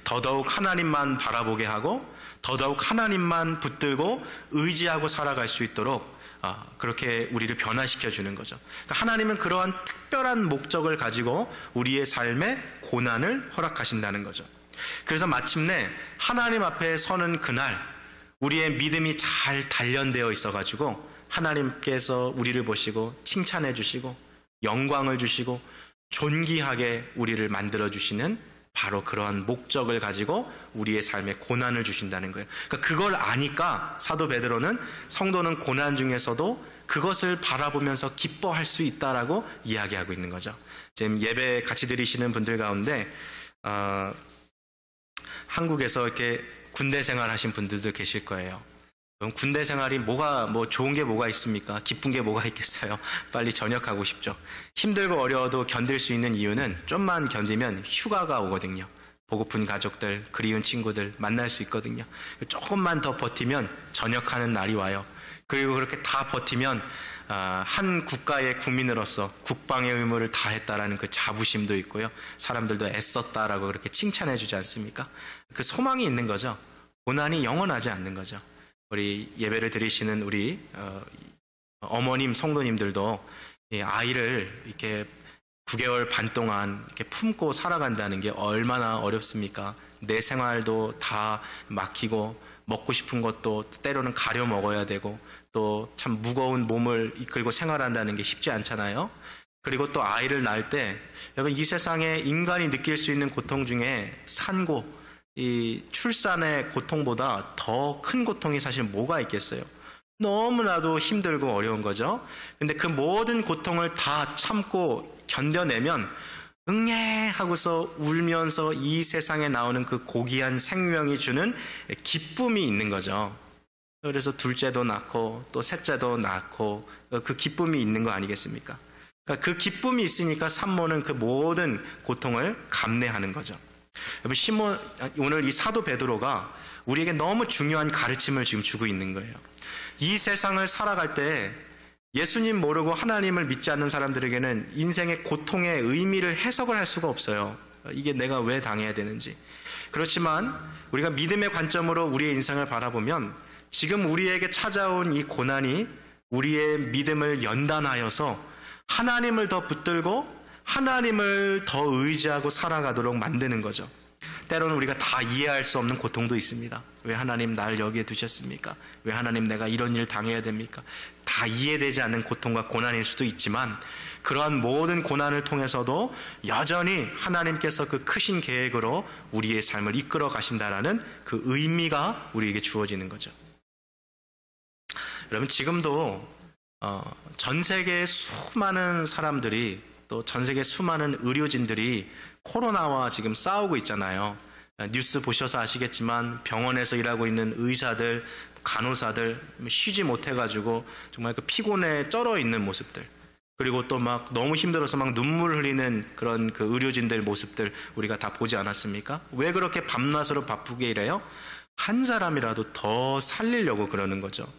더더욱 하나님만 바라보게 하고 더더욱 하나님만 붙들고 의지하고 살아갈 수 있도록 그렇게 우리를 변화시켜 주는 거죠. 그러니까 하나님은 그러한 특별한 목적을 가지고 우리의 삶에 고난을 허락하신다는 거죠. 그래서 마침내 하나님 앞에 서는 그날 우리의 믿음이 잘 단련되어 있어가지고 하나님께서 우리를 보시고 칭찬해 주시고 영광을 주시고 존귀하게 우리를 만들어 주시는 바로 그러한 목적을 가지고 우리의 삶에 고난을 주신다는 거예요. 그러니까 그걸 아니까 사도 베드로는 성도는 고난 중에서도 그것을 바라보면서 기뻐할 수 있다라고 이야기하고 있는 거죠. 지금 예배 같이 드리시는 분들 가운데 한국에서 이렇게 군대 생활하신 분들도 계실 거예요. 그럼 군대 생활이 좋은 게 뭐가 있습니까? 기쁜 게 뭐가 있겠어요? 빨리 전역하고 싶죠. 힘들고 어려워도 견딜 수 있는 이유는 좀만 견디면 휴가가 오거든요. 보고픈 가족들, 그리운 친구들 만날 수 있거든요. 조금만 더 버티면 전역하는 날이 와요. 그리고 그렇게 다 버티면 한 국가의 국민으로서 국방의 의무를 다했다라는 그 자부심도 있고요. 사람들도 애썼다라고 그렇게 칭찬해 주지 않습니까? 그 소망이 있는 거죠. 고난이 영원하지 않는 거죠. 우리 예배를 드리시는 우리 어머님 성도님들도 아이를 이렇게 9개월 반 동안 이렇게 품고 살아간다는 게 얼마나 어렵습니까? 내 생활도 다 막히고 먹고 싶은 것도 때로는 가려 먹어야 되고 또 참 무거운 몸을 이끌고 생활한다는 게 쉽지 않잖아요. 그리고 또 아이를 낳을 때, 여러분 이 세상에 인간이 느낄 수 있는 고통 중에 산고, 이 출산의 고통보다 더 큰 고통이 사실 뭐가 있겠어요? 너무나도 힘들고 어려운 거죠. 근데 그 모든 고통을 다 참고 견뎌내면 응애 하고서 울면서 이 세상에 나오는 그 고귀한 생명이 주는 기쁨이 있는 거죠. 그래서 둘째도 낳고 또 셋째도 낳고 그 기쁨이 있는 거 아니겠습니까? 그러니까 그 기쁨이 있으니까 산모는 그 모든 고통을 감내하는 거죠. 여러분, 오늘 이 사도 베드로가 우리에게 너무 중요한 가르침을 지금 주고 있는 거예요. 이 세상을 살아갈 때 예수님 모르고 하나님을 믿지 않는 사람들에게는 인생의 고통의 의미를 해석을 할 수가 없어요. 이게 내가 왜 당해야 되는지. 그렇지만 우리가 믿음의 관점으로 우리의 인생을 바라보면 지금 우리에게 찾아온 이 고난이 우리의 믿음을 연단하여서 하나님을 더 붙들고 하나님을 더 의지하고 살아가도록 만드는 거죠. 때로는 우리가 다 이해할 수 없는 고통도 있습니다. 왜 하나님 나를 여기에 두셨습니까? 왜 하나님 내가 이런 일 당해야 됩니까? 다 이해되지 않는 고통과 고난일 수도 있지만 그러한 모든 고난을 통해서도 여전히 하나님께서 그 크신 계획으로 우리의 삶을 이끌어 가신다라는 그 의미가 우리에게 주어지는 거죠. 여러분, 지금도 전 세계의 수많은 사람들이 또 전 세계 수많은 의료진들이 코로나와 지금 싸우고 있잖아요. 뉴스 보셔서 아시겠지만 병원에서 일하고 있는 의사들, 간호사들 쉬지 못해가지고 정말 그 피곤에 쩔어 있는 모습들, 그리고 또 막 너무 힘들어서 막 눈물 흘리는 그런 그 의료진들 모습들 우리가 다 보지 않았습니까? 왜 그렇게 밤낮으로 바쁘게 일해요? 한 사람이라도 더 살리려고 그러는 거죠.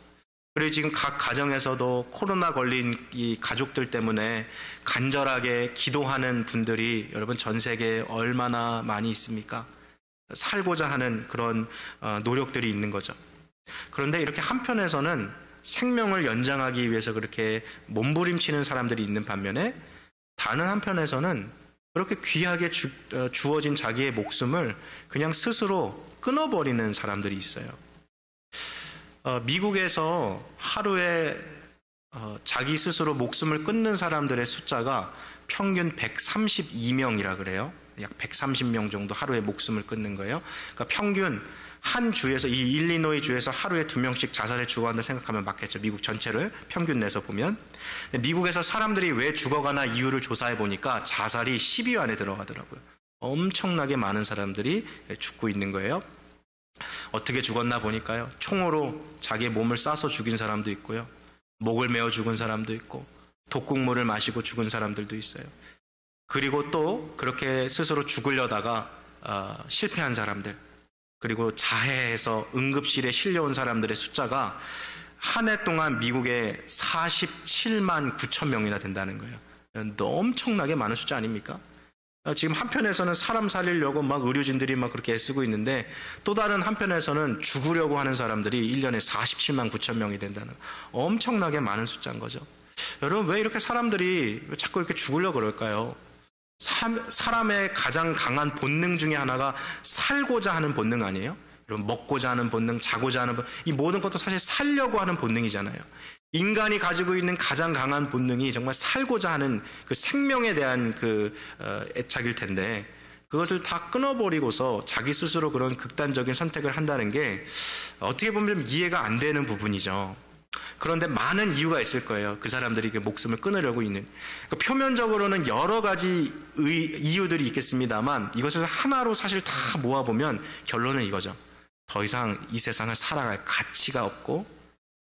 그리고 지금 각 가정에서도 코로나 걸린 이 가족들 때문에 간절하게 기도하는 분들이 여러분 전 세계에 얼마나 많이 있습니까? 살고자 하는 그런 노력들이 있는 거죠. 그런데 이렇게 한편에서는 생명을 연장하기 위해서 그렇게 몸부림치는 사람들이 있는 반면에 다른 한편에서는 그렇게 귀하게 주어진 자기의 목숨을 그냥 스스로 끊어버리는 사람들이 있어요. 미국에서 하루에 자기 스스로 목숨을 끊는 사람들의 숫자가 평균 132명이라 그래요. 약 130명 정도 하루에 목숨을 끊는 거예요. 그러니까 평균 한 주에서, 이 일리노이 주에서 하루에 2명씩 자살에 죽어간다 생각하면 맞겠죠. 미국 전체를 평균 내서 보면. 미국에서 사람들이 왜 죽어가나 이유를 조사해 보니까 자살이 10위 안에 들어가더라고요. 엄청나게 많은 사람들이 죽고 있는 거예요. 어떻게 죽었나 보니까요, 총으로 자기의 몸을 쏴서 죽인 사람도 있고요, 목을 메어 죽은 사람도 있고, 독국물을 마시고 죽은 사람들도 있어요. 그리고 또 그렇게 스스로 죽으려다가 실패한 사람들, 그리고 자해해서 응급실에 실려온 사람들의 숫자가 한 해 동안 미국에 47만 9천 명이나 된다는 거예요. 엄청나게 많은 숫자 아닙니까? 지금 한편에서는 사람 살리려고 막 의료진들이 막 그렇게 애쓰고 있는데, 또 다른 한편에서는 죽으려고 하는 사람들이 1년에 47만 9천 명이 된다는, 엄청나게 많은 숫자인 거죠. 여러분, 왜 이렇게 사람들이 자꾸 이렇게 죽으려고 그럴까요? 사람의 가장 강한 본능 중에 하나가 살고자 하는 본능 아니에요? 여러분, 먹고자 하는 본능, 자고자 하는 본능, 이 모든 것도 사실 살려고 하는 본능이잖아요. 인간이 가지고 있는 가장 강한 본능이 정말 살고자 하는 그 생명에 대한 그 애착일 텐데, 그것을 다 끊어버리고서 자기 스스로 그런 극단적인 선택을 한다는 게 어떻게 보면 좀 이해가 안 되는 부분이죠. 그런데 많은 이유가 있을 거예요. 그 사람들이 그 목숨을 끊으려고 있는. 그러니까 표면적으로는 여러 가지 이유들이 있겠습니다만, 이것을 하나로 사실 다 모아보면 결론은 이거죠. 더 이상 이 세상을 살아갈 가치가 없고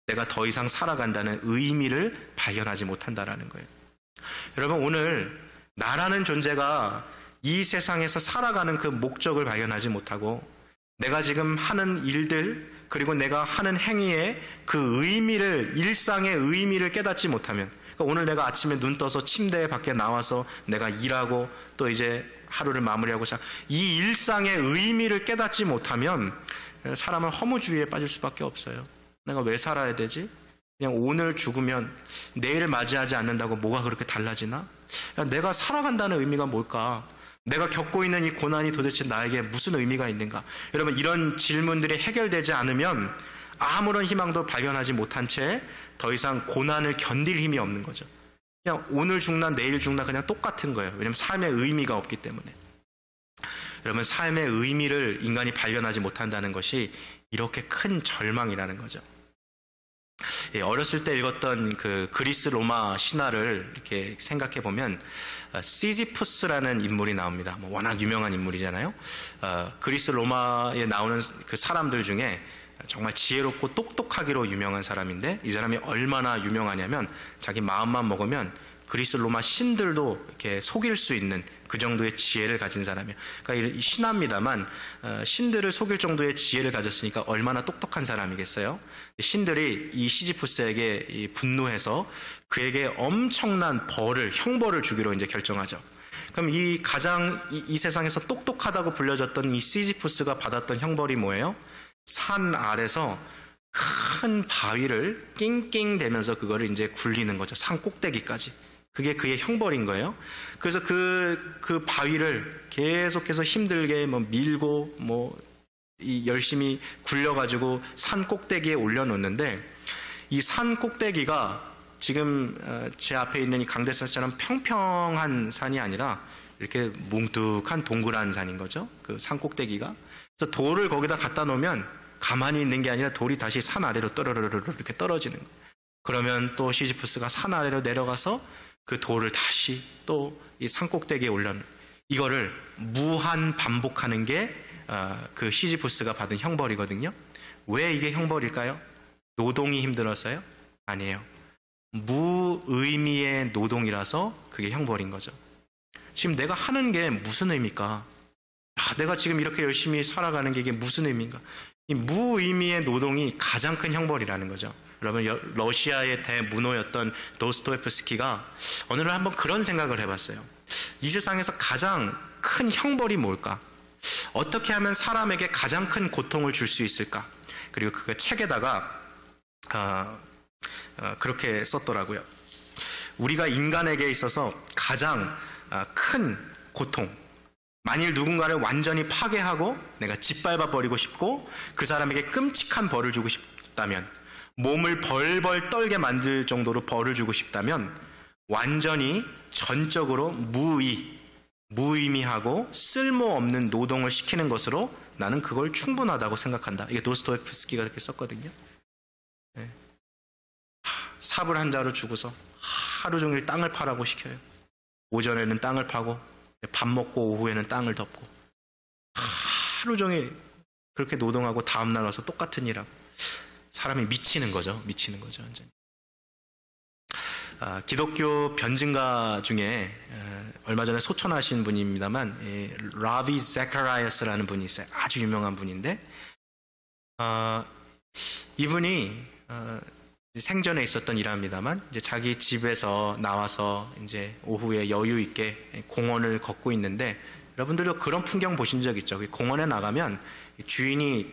내가 더 이상 살아간다는 의미를 발견하지 못한다라는 거예요. 여러분, 오늘 나라는 존재가 이 세상에서 살아가는 그 목적을 발견하지 못하고 내가 지금 하는 일들, 그리고 내가 하는 행위의 그 의미를, 일상의 의미를 깨닫지 못하면, 그러니까 오늘 내가 아침에 눈 떠서 침대 밖에 나와서 내가 일하고 또 이제 하루를 마무리하고 이 일상의 의미를 깨닫지 못하면 사람은 허무주의에 빠질 수밖에 없어요. 내가 왜 살아야 되지? 그냥 오늘 죽으면 내일을 맞이하지 않는다고 뭐가 그렇게 달라지나? 내가 살아간다는 의미가 뭘까? 내가 겪고 있는 이 고난이 도대체 나에게 무슨 의미가 있는가? 여러분, 이런 질문들이 해결되지 않으면 아무런 희망도 발견하지 못한 채 더 이상 고난을 견딜 힘이 없는 거죠. 그냥 오늘 죽나 내일 죽나 그냥 똑같은 거예요. 왜냐하면 삶의 의미가 없기 때문에. 여러분, 삶의 의미를 인간이 발견하지 못한다는 것이 이렇게 큰 절망이라는 거죠. 어렸을 때 읽었던 그 그리스 로마 신화를 이렇게 생각해 보면 시지푸스라는 인물이 나옵니다. 워낙 유명한 인물이잖아요. 그리스 로마에 나오는 그 사람들 중에 정말 지혜롭고 똑똑하기로 유명한 사람인데, 이 사람이 얼마나 유명하냐면 자기 마음만 먹으면 그리스 로마 신들도 이렇게 속일 수 있는 그 정도의 지혜를 가진 사람이에요. 그러니까 신화입니다만 신들을 속일 정도의 지혜를 가졌으니까 얼마나 똑똑한 사람이겠어요. 신들이 이 시지푸스에게 분노해서 그에게 엄청난 벌을, 형벌을 주기로 이제 결정하죠. 그럼 이 세상에서 똑똑하다고 불려졌던 이 시지푸스가 받았던 형벌이 뭐예요? 산 아래서 큰 바위를 낑낑대면서 그거를 이제 굴리는 거죠. 산 꼭대기까지. 그게 그의 형벌인 거예요. 그래서 그 바위를 계속해서 힘들게 밀고 열심히 굴려가지고 산 꼭대기에 올려놓는데, 이 산 꼭대기가 지금 제 앞에 있는 이 강대산처럼 평평한 산이 아니라 이렇게 뭉툭한 동그란 산인 거죠. 그 산 꼭대기가. 그래서 돌을 거기다 갖다 놓으면 가만히 있는 게 아니라 돌이 다시 산 아래로 떠르르르 이렇게 떨어지는 거예요. 그러면 또 시지푸스가 산 아래로 내려가서 그 돌을 다시 또 이 산 꼭대기에 올려놓는, 이거를 무한 반복하는 게 그 시지푸스가 받은 형벌이거든요. 왜 이게 형벌일까요? 노동이 힘들어서요? 아니에요. 무의미의 노동이라서 그게 형벌인 거죠. 지금 내가 하는 게 무슨 의미일까? 내가 지금 이렇게 열심히 살아가는 게 이게 무슨 의미인가? 이 무의미의 노동이 가장 큰 형벌이라는 거죠. 여러분, 러시아의 대문호였던 도스토옙스키가 어느 날 한번 그런 생각을 해봤어요. 이 세상에서 가장 큰 형벌이 뭘까? 어떻게 하면 사람에게 가장 큰 고통을 줄 수 있을까? 그리고 그 책에다가 그렇게 썼더라고요. 우리가 인간에게 있어서 가장 큰 고통, 만일 누군가를 완전히 파괴하고 내가 짓밟아 버리고 싶고 그 사람에게 끔찍한 벌을 주고 싶다면, 몸을 벌벌 떨게 만들 정도로 벌을 주고 싶다면 완전히 전적으로 무의미하고 쓸모없는 노동을 시키는 것으로 나는 그걸 충분하다고 생각한다. 이게 도스토옙스키가 그렇게 썼거든요. 네. 삽을 한 자루 주고서 하루 종일 땅을 파라고 시켜요. 오전에는 땅을 파고 밥 먹고 오후에는 땅을 덮고 하루 종일 그렇게 노동하고 다음날 와서 똑같은 일하고. 사람이 미치는 거죠. 완전히. 기독교 변증가 중에 얼마 전에 소천하신 분입니다만 라비 제카리아스라는 분이 있어요. 아주 유명한 분인데 이분이 생전에 있었던 일합니다만 이제 자기 집에서 나와서 이제 오후에 여유 있게 공원을 걷고 있는데, 여러분들도 그런 풍경 보신 적 있죠? 공원에 나가면 주인이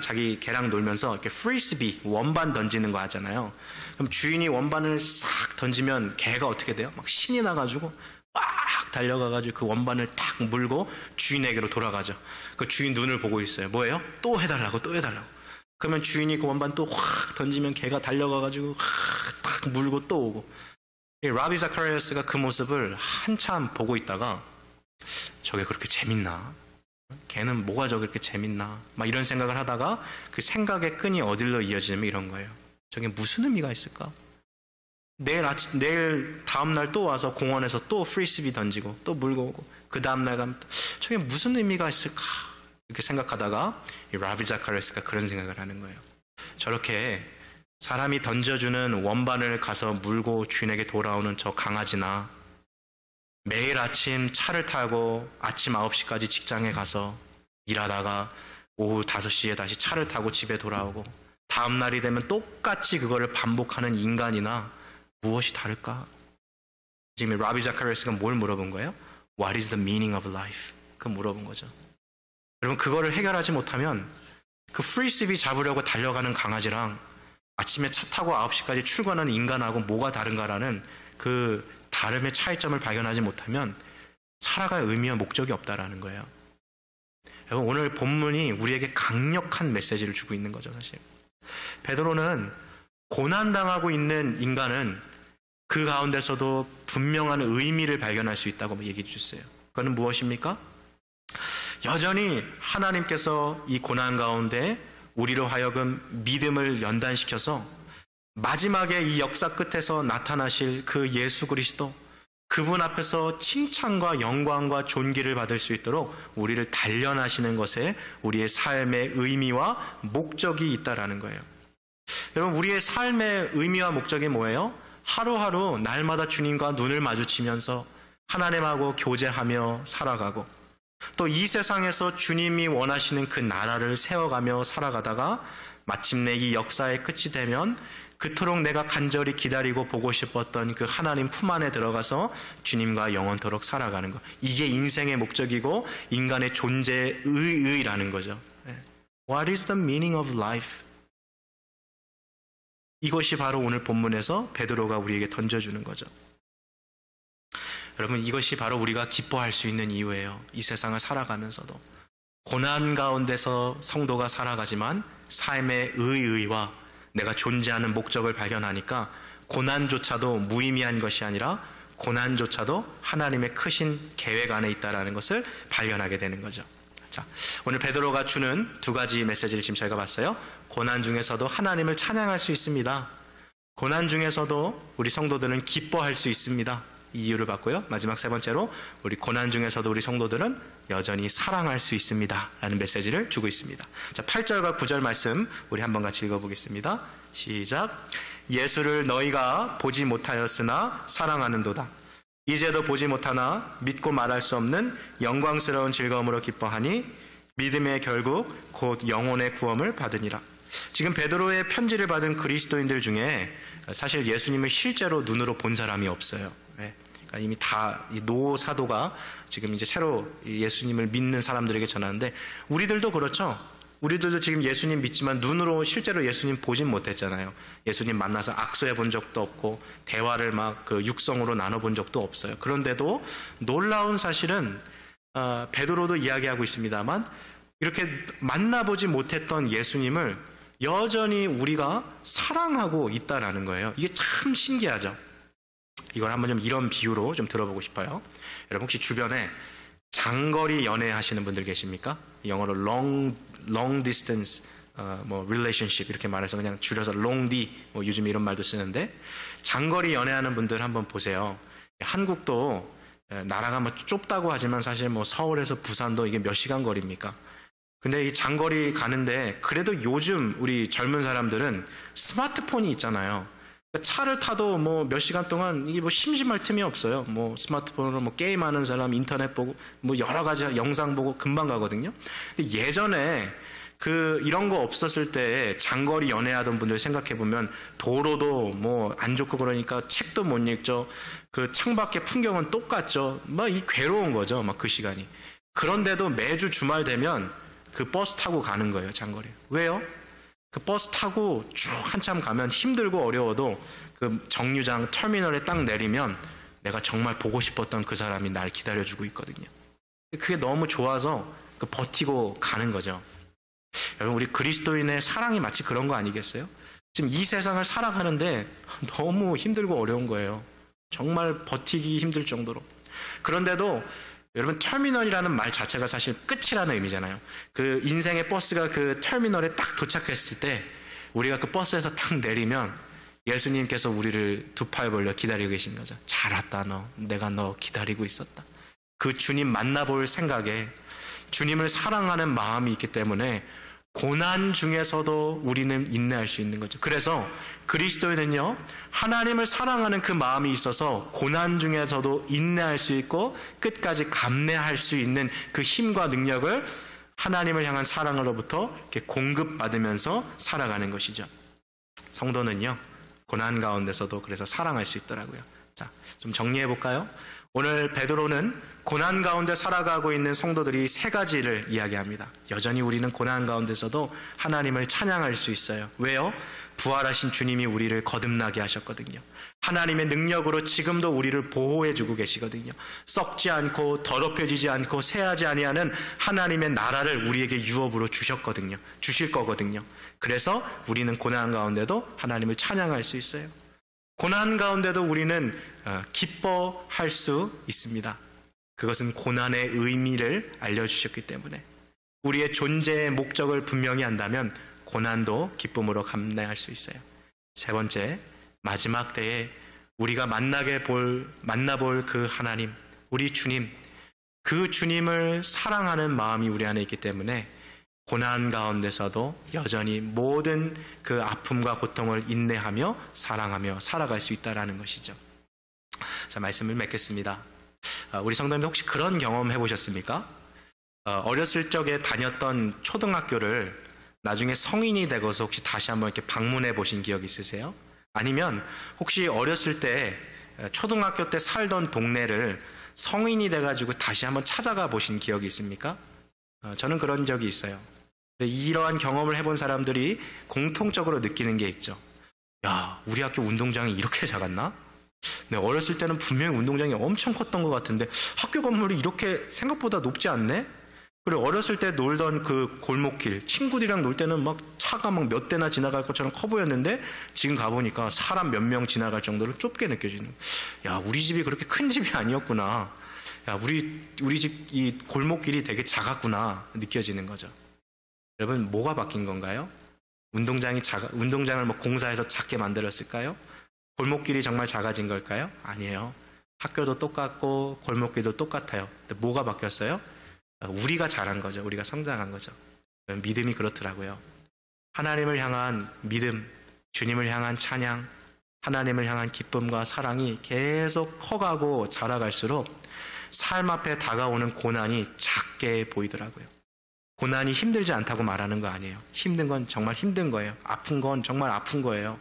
자기 개랑 놀면서 이렇게 프리스비, 원반 던지는 거 하잖아요. 그럼 주인이 원반을 싹 던지면 개가 어떻게 돼요? 막 신이 나가지고 막 달려가가지고 그 원반을 탁 물고 주인에게로 돌아가죠. 그 주인 눈을 보고 있어요. 뭐예요? 또 해달라고. 그러면 주인이 그 원반 또 확 던지면 개가 달려가가지고 탁 물고 또 오고. 라비 자카리아스가 그 모습을 한참 보고 있다가 저게 그렇게 재밌나? 걔는 뭐가 저게 그렇게 재밌나? 막 이런 생각을 하다가 그 생각의 끈이 어디로 이어지냐면 이런 거예요. 저게 무슨 의미가 있을까? 내일 다음날 또 와서 공원에서 또 프리스비 던지고 또 물고 오고, 그 다음날 가면 저게 무슨 의미가 있을까? 이렇게 생각하다가 이 라비 자카리아스가 그런 생각을 하는 거예요. 저렇게 사람이 던져주는 원반을 가서 물고 주인에게 돌아오는 저 강아지나, 매일 아침 차를 타고 아침 9시까지 직장에 가서 일하다가 오후 5시에 다시 차를 타고 집에 돌아오고 다음 날이 되면 똑같이 그거를 반복하는 인간이나 무엇이 다를까? 지금 라비 자카리아스가 뭘 물어본 거예요? What is the meaning of life? 그거 물어본 거죠. 여러분, 그거를 해결하지 못하면 그 프리스비 잡으려고 달려가는 강아지랑 아침에 차 타고 9시까지 출근하는 인간하고 뭐가 다른가라는 그 다름의 차이점을 발견하지 못하면 살아갈 의미와 목적이 없다라는 거예요. 여러분, 오늘 본문이 우리에게 강력한 메시지를 주고 있는 거죠, 사실. 베드로는 고난당하고 있는 인간은 그 가운데서도 분명한 의미를 발견할 수 있다고 얘기해 주셨어요. 그거는 무엇입니까? 여전히 하나님께서 이 고난 가운데 우리로 하여금 믿음을 연단시켜서 마지막에 이 역사 끝에서 나타나실 그 예수 그리스도, 그분 앞에서 칭찬과 영광과 존귀를 받을 수 있도록 우리를 단련하시는 것에 우리의 삶의 의미와 목적이 있다라는 거예요. 여러분, 우리의 삶의 의미와 목적이 뭐예요? 하루하루 날마다 주님과 눈을 마주치면서 하나님하고 교제하며 살아가고, 또 이 세상에서 주님이 원하시는 그 나라를 세워가며 살아가다가 마침내 이 역사의 끝이 되면 그토록 내가 간절히 기다리고 보고 싶었던 그 하나님 품 안에 들어가서 주님과 영원토록 살아가는 것. 이게 인생의 목적이고 인간의 존재의 의의라는 거죠. What is the meaning of life? 이것이 바로 오늘 본문에서 베드로가 우리에게 던져주는 거죠. 여러분, 이것이 바로 우리가 기뻐할 수 있는 이유예요. 이 세상을 살아가면서도 고난 가운데서 성도가 살아가지만 삶의 의의와 내가 존재하는 목적을 발견하니까 고난조차도 무의미한 것이 아니라 고난조차도 하나님의 크신 계획 안에 있다는 것을 발견하게 되는 거죠. 자, 오늘 베드로가 주는 두 가지 메시지를 지금 저희가 봤어요. 고난 중에서도 하나님을 찬양할 수 있습니다. 고난 중에서도 우리 성도들은 기뻐할 수 있습니다. 이 이유를 봤고요. 마지막 세 번째로 우리 고난 중에서도 우리 성도들은 여전히 사랑할 수 있습니다 라는 메시지를 주고 있습니다. 자, 8절과 9절 말씀 우리 한번 같이 읽어보겠습니다. 시작. 예수를 너희가 보지 못하였으나 사랑하는도다. 이제도 보지 못하나 믿고 말할 수 없는 영광스러운 즐거움으로 기뻐하니 믿음의 결국 곧 영혼의 구원을 받으니라. 지금 베드로의 편지를 받은 그리스도인들 중에 사실 예수님을 실제로 눈으로 본 사람이 없어요. 그러니까 이미 다 노 사도가 지금 이제 새로 예수님을 믿는 사람들에게 전하는데, 우리들도 그렇죠. 우리들도 지금 예수님 믿지만 눈으로 실제로 예수님 보진 못했잖아요. 예수님 만나서 악수해 본 적도 없고 대화를 막 그 육성으로 나눠본 적도 없어요. 그런데도 놀라운 사실은 베드로도 이야기하고 있습니다만 이렇게 만나보지 못했던 예수님을 여전히 우리가 사랑하고 있다라는 거예요. 이게 참 신기하죠. 이걸 한번 좀 이런 비유로 좀 들어보고 싶어요. 여러분, 혹시 주변에 장거리 연애하시는 분들 계십니까? 영어로 long distance relationship 이렇게 말해서 그냥 줄여서 long D, 요즘 이런 말도 쓰는데, 장거리 연애하는 분들 한번 보세요. 한국도 나라가 뭐 좁다고 하지만 사실 뭐 서울에서 부산도 이게 몇 시간 거리입니까? 근데 이 장거리 가는데 그래도 요즘 우리 젊은 사람들은 스마트폰이 있잖아요. 차를 타도 뭐 몇 시간 동안 이게 뭐 심심할 틈이 없어요. 뭐 스마트폰으로 뭐 게임하는 사람, 인터넷 보고 뭐 여러 가지 영상 보고 금방 가거든요. 근데 예전에 이런 거 없었을 때 장거리 연애하던 분들 생각해 보면 도로도 뭐 안 좋고 그러니까 책도 못 읽죠. 그 창밖의 풍경은 똑같죠. 막 이 괴로운 거죠. 막 그 시간이. 그런데도 매주 주말 되면 그 버스 타고 가는 거예요, 장거리. 왜요? 그 버스 타고 쭉 한참 가면 힘들고 어려워도 그 정류장 터미널에 딱 내리면 내가 정말 보고 싶었던 그 사람이 날 기다려주고 있거든요. 그게 너무 좋아서 버티고 가는 거죠. 여러분, 우리 그리스도인의 사랑이 마치 그런 거 아니겠어요? 지금 이 세상을 살아가는데 너무 힘들고 어려운 거예요. 정말 버티기 힘들 정도로. 그런데도 여러분, 터미널이라는 말 자체가 사실 끝이라는 의미잖아요. 그 인생의 버스가 그 터미널에 딱 도착했을 때 우리가 그 버스에서 딱 내리면 예수님께서 우리를 두 팔 벌려 기다리고 계신 거죠. 잘 왔다 너. 내가 너 기다리고 있었다. 그 주님 만나볼 생각에 주님을 사랑하는 마음이 있기 때문에 고난 중에서도 우리는 인내할 수 있는 거죠. 그래서 그리스도인은요, 하나님을 사랑하는 그 마음이 있어서 고난 중에서도 인내할 수 있고 끝까지 감내할 수 있는 그 힘과 능력을 하나님을 향한 사랑으로부터 이렇게 공급받으면서 살아가는 것이죠. 성도는요, 고난 가운데서도 그래서 사랑할 수 있더라고요. 자, 좀 정리해 볼까요? 오늘 베드로는 고난 가운데 살아가고 있는 성도들이 세 가지를 이야기합니다. 여전히 우리는 고난 가운데서도 하나님을 찬양할 수 있어요. 왜요? 부활하신 주님이 우리를 거듭나게 하셨거든요. 하나님의 능력으로 지금도 우리를 보호해주고 계시거든요. 썩지 않고 더럽혀지지 않고 새하지 아니하는 하나님의 나라를 우리에게 유업으로 주셨거든요. 주실 거거든요. 그래서 우리는 고난 가운데도 하나님을 찬양할 수 있어요. 고난 가운데도 우리는 기뻐할 수 있습니다. 그것은 고난의 의미를 알려주셨기 때문에 우리의 존재의 목적을 분명히 한다면 고난도 기쁨으로 감내할 수 있어요. 세 번째, 마지막 때에 우리가 만나볼 그 하나님, 우리 주님, 그 주님을 사랑하는 마음이 우리 안에 있기 때문에 고난 가운데서도 여전히 모든 그 아픔과 고통을 인내하며 사랑하며 살아갈 수 있다는 것이죠. 자, 말씀을 맺겠습니다. 우리 성도님들 혹시 그런 경험 해보셨습니까? 어렸을 적에 다녔던 초등학교를 나중에 성인이 되고서 혹시 다시 한번 이렇게 방문해 보신 기억 있으세요? 아니면 혹시 어렸을 때 초등학교 때 살던 동네를 성인이 돼가지고 다시 한번 찾아가 보신 기억이 있습니까? 저는 그런 적이 있어요. 이러한 경험을 해본 사람들이 공통적으로 느끼는 게 있죠. 야, 우리 학교 운동장이 이렇게 작았나? 네, 어렸을 때는 분명히 운동장이 엄청 컸던 것 같은데 학교 건물이 이렇게 생각보다 높지 않네? 그리고 어렸을 때 놀던 그 골목길, 친구들이랑 놀 때는 막 차가 막 몇 대나 지나갈 것처럼 커 보였는데 지금 가보니까 사람 몇 명 지나갈 정도로 좁게 느껴지는. 야, 우리 집이 그렇게 큰 집이 아니었구나. 야, 우리 집 이 골목길이 되게 작았구나 느껴지는 거죠. 여러분, 뭐가 바뀐 건가요? 운동장을 뭐 공사해서 작게 만들었을까요? 골목길이 정말 작아진 걸까요? 아니에요. 학교도 똑같고 골목길도 똑같아요. 근데 뭐가 바뀌었어요? 우리가 자란 거죠. 우리가 성장한 거죠. 믿음이 그렇더라고요. 하나님을 향한 믿음, 주님을 향한 찬양, 하나님을 향한 기쁨과 사랑이 계속 커가고 자라갈수록 삶 앞에 다가오는 고난이 작게 보이더라고요. 고난이 힘들지 않다고 말하는 거 아니에요. 힘든 건 정말 힘든 거예요. 아픈 건 정말 아픈 거예요.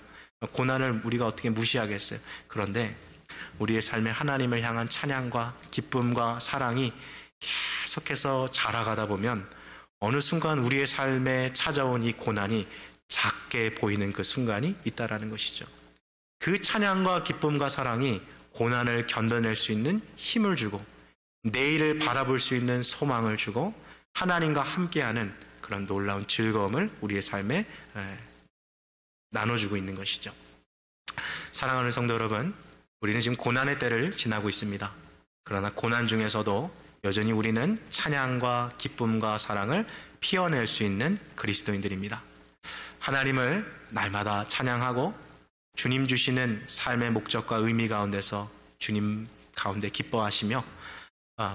고난을 우리가 어떻게 무시하겠어요. 그런데 우리의 삶에 하나님을 향한 찬양과 기쁨과 사랑이 계속해서 자라가다 보면 어느 순간 우리의 삶에 찾아온 이 고난이 작게 보이는 그 순간이 있다라는 것이죠. 그 찬양과 기쁨과 사랑이 고난을 견뎌낼 수 있는 힘을 주고 내일을 바라볼 수 있는 소망을 주고 하나님과 함께하는 그런 놀라운 즐거움을 우리의 삶에 나눠주고 있는 것이죠. 사랑하는 성도 여러분, 우리는 지금 고난의 때를 지나고 있습니다. 그러나 고난 중에서도 여전히 우리는 찬양과 기쁨과 사랑을 피워낼 수 있는 그리스도인들입니다. 하나님을 날마다 찬양하고 주님 주시는 삶의 목적과 의미 가운데서 주님 가운데 기뻐하시며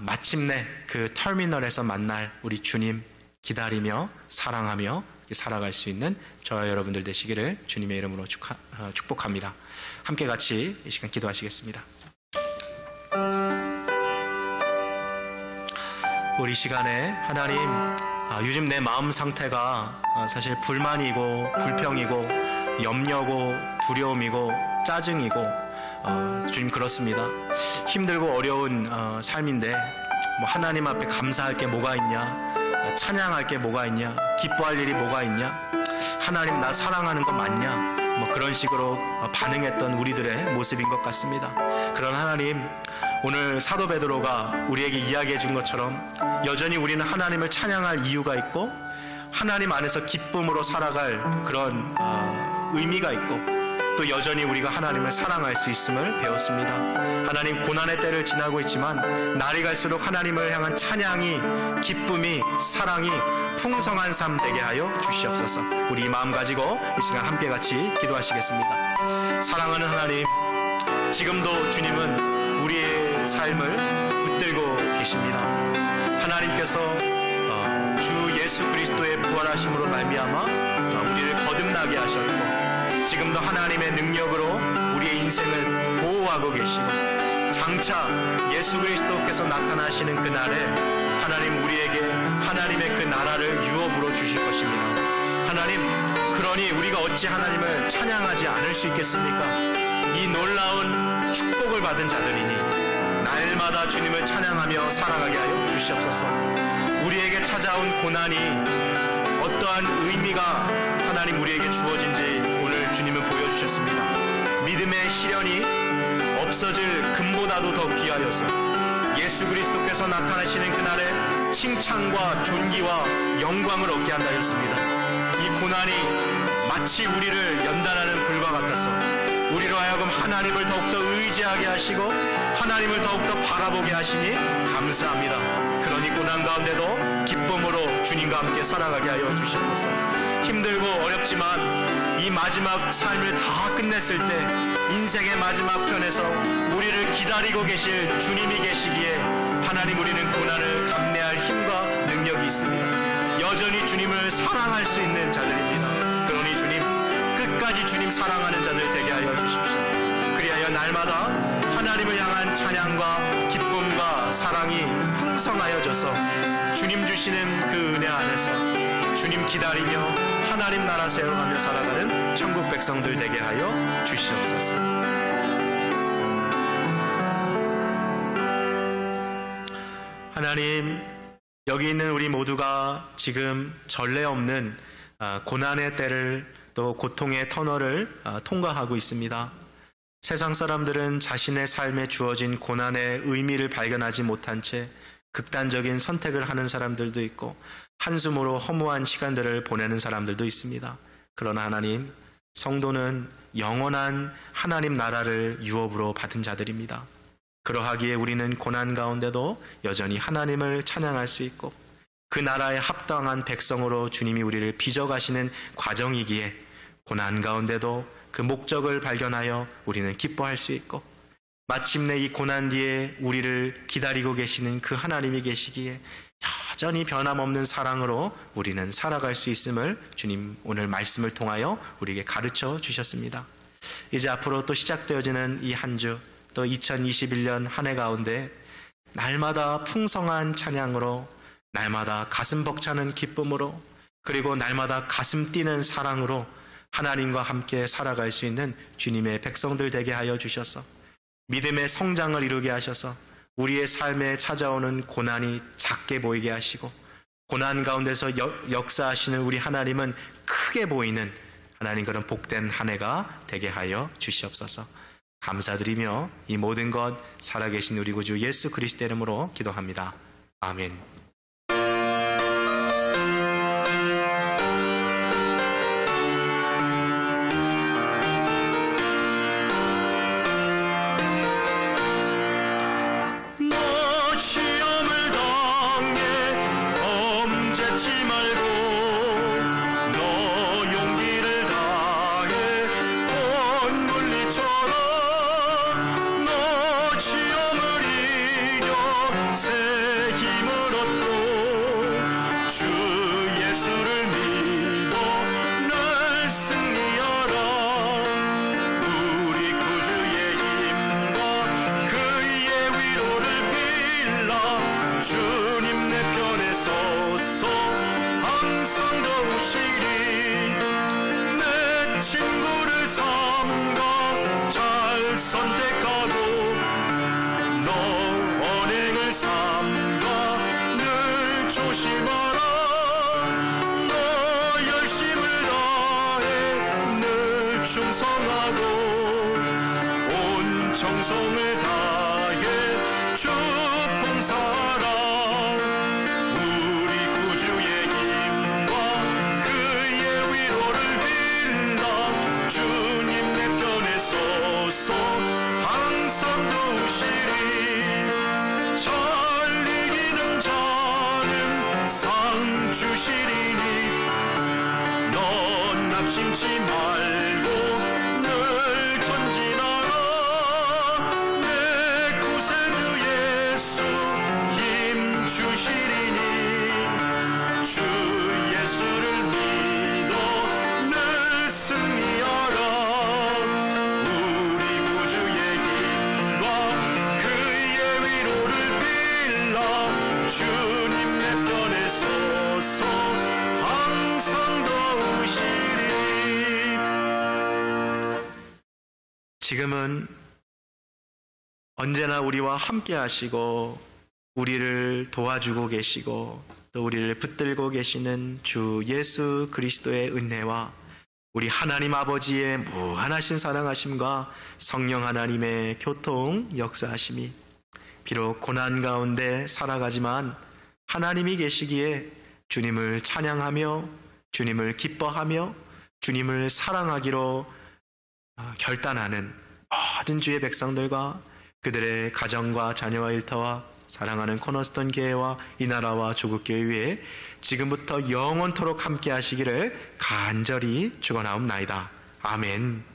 마침내 그 터미널에서 만날 우리 주님 기다리며 사랑하며 살아갈 수 있는 저와 여러분들 되시기를 주님의 이름으로 축복합니다. 함께 같이 이 시간 기도하시겠습니다. 우리 시간에 하나님, 요즘 내 마음 상태가 사실 불만이고 불평이고 염려고 두려움이고 짜증이고 주님 그렇습니다. 힘들고 어려운 삶인데 뭐 하나님 앞에 감사할 게 뭐가 있냐, 찬양할 게 뭐가 있냐, 기뻐할 일이 뭐가 있냐, 하나님 나 사랑하는 거 맞냐, 뭐 그런 식으로 반응했던 우리들의 모습인 것 같습니다. 그런 하나님, 오늘 사도 베드로가 우리에게 이야기해 준 것처럼 여전히 우리는 하나님을 찬양할 이유가 있고 하나님 안에서 기쁨으로 살아갈 그런 의미가 있고 또 여전히 우리가 하나님을 사랑할 수 있음을 배웠습니다. 하나님, 고난의 때를 지나고 있지만 날이 갈수록 하나님을 향한 찬양이, 기쁨이, 사랑이 풍성한 삶 되게 하여 주시옵소서. 우리 마음 가지고 이 시간 함께 같이 기도하시겠습니다. 사랑하는 하나님, 지금도 주님은 우리의 삶을 붙들고 계십니다. 하나님께서 주 예수 그리스도의 부활하심으로 말미암아 우리를 거듭나게 하셨고 지금도 하나님의 능력으로 우리의 인생을 보호하고 계시고 장차 예수 그리스도께서 나타나시는 그날에 하나님 우리에게 하나님의 그 나라를 유업으로 주실 것입니다. 하나님, 그러니 우리가 어찌 하나님을 찬양하지 않을 수 있겠습니까? 이 놀라운 축복을 받은 자들이니 날마다 주님을 찬양하며 살아가게 하여 주시옵소서. 우리에게 찾아온 고난이 어떠한 의미가 하나님 우리에게 주어진지 오늘 주님은 보여주셨습니다. 믿음의 시련이 없어질 금보다도 더 귀하여서 예수 그리스도께서 나타나시는 그날에 칭찬과 존귀와 영광을 얻게 한다 했습니다. 이 고난이 마치 우리를 연단하는 불과 같아서 우리로 하여금 하나님을 더욱더 의지하게 하시고 하나님을 더욱더 바라보게 하시니 감사합니다. 그러니 고난 가운데도 기쁨으로 주님과 함께 살아가게 하여 주시옵소서. 힘들고 어렵지만 이 마지막 삶을 다 끝냈을 때 인생의 마지막 편에서 우리를 기다리고 계실 주님이 계시기에 하나님, 우리는 고난을 감내할 힘과 능력이 있습니다. 여전히 주님을 사랑할 수 있는 자들입니다. 그러니 주님, 끝까지 주님 사랑하는 자들 되게 하여 주십시오. 그리하여 날마다 하나님을 향한 찬양과 기쁨과 사랑이 풍성하여져서 주님 주시는 그 은혜 안에서 주님 기다리며 하나님 나라 세워가며 살아가는 천국 백성들 되게 하여 주시옵소서. 하나님, 여기 있는 우리 모두가 지금 전례 없는 고난의 때를, 또 고통의 터널을 통과하고 있습니다. 세상 사람들은 자신의 삶에 주어진 고난의 의미를 발견하지 못한 채 극단적인 선택을 하는 사람들도 있고 한숨으로 허무한 시간들을 보내는 사람들도 있습니다. 그러나 하나님, 성도는 영원한 하나님 나라를 유업으로 받은 자들입니다. 그러하기에 우리는 고난 가운데도 여전히 하나님을 찬양할 수 있고 그 나라에 합당한 백성으로 주님이 우리를 빚어가시는 과정이기에 고난 가운데도 그 목적을 발견하여 우리는 기뻐할 수 있고 마침내 이 고난 뒤에 우리를 기다리고 계시는 그 하나님이 계시기에 여전히 변함없는 사랑으로 우리는 살아갈 수 있음을 주님 오늘 말씀을 통하여 우리에게 가르쳐 주셨습니다. 이제 앞으로 또 시작되어지는 이 한 주, 또 2021년 한 해 가운데 날마다 풍성한 찬양으로, 날마다 가슴 벅차는 기쁨으로, 그리고 날마다 가슴 뛰는 사랑으로 하나님과 함께 살아갈 수 있는 주님의 백성들 되게 하여 주셔서 믿음의 성장을 이루게 하셔서 우리의 삶에 찾아오는 고난이 작게 보이게 하시고 고난 가운데서 역사하시는 우리 하나님은 크게 보이는 하나님, 그런 복된 한 해가 되게 하여 주시옵소서. 감사드리며 이 모든 것 살아계신 우리 구주 예수 그리스도의 이름으로 기도합니다. 아멘. 정성을 다해 주 봉사하라. 우리 구주의 힘과 그의 위로를 빌라. 주님 내 편에 서서 항상 도우시리. 잘 이기는 자는 상 주시리니 넌 낙심치 말고 늘 전진하라. 내 구세주 예수 힘 주시리니 주 예수를 믿어 늘 승리하라. 우리 구주의 힘과 그의 위로를 빌라. 주님 내 편에 서서 항상 도우시리. 지금은 언제나 우리와 함께 하시고 우리를 도와주고 계시고 또 우리를 붙들고 계시는 주 예수 그리스도의 은혜와 우리 하나님 아버지의 무한하신 사랑하심과 성령 하나님의 교통 역사하심이 비록 고난 가운데 살아가지만 하나님이 계시기에 주님을 찬양하며 주님을 기뻐하며 주님을 사랑하기로 결단하는 모든 주의 백성들과 그들의 가정과 자녀와 일터와 사랑하는 코너스톤 교회와 이 나라와 조국 교회 위에 지금부터 영원토록 함께 하시기를 간절히 축원하옵나이다. 아멘.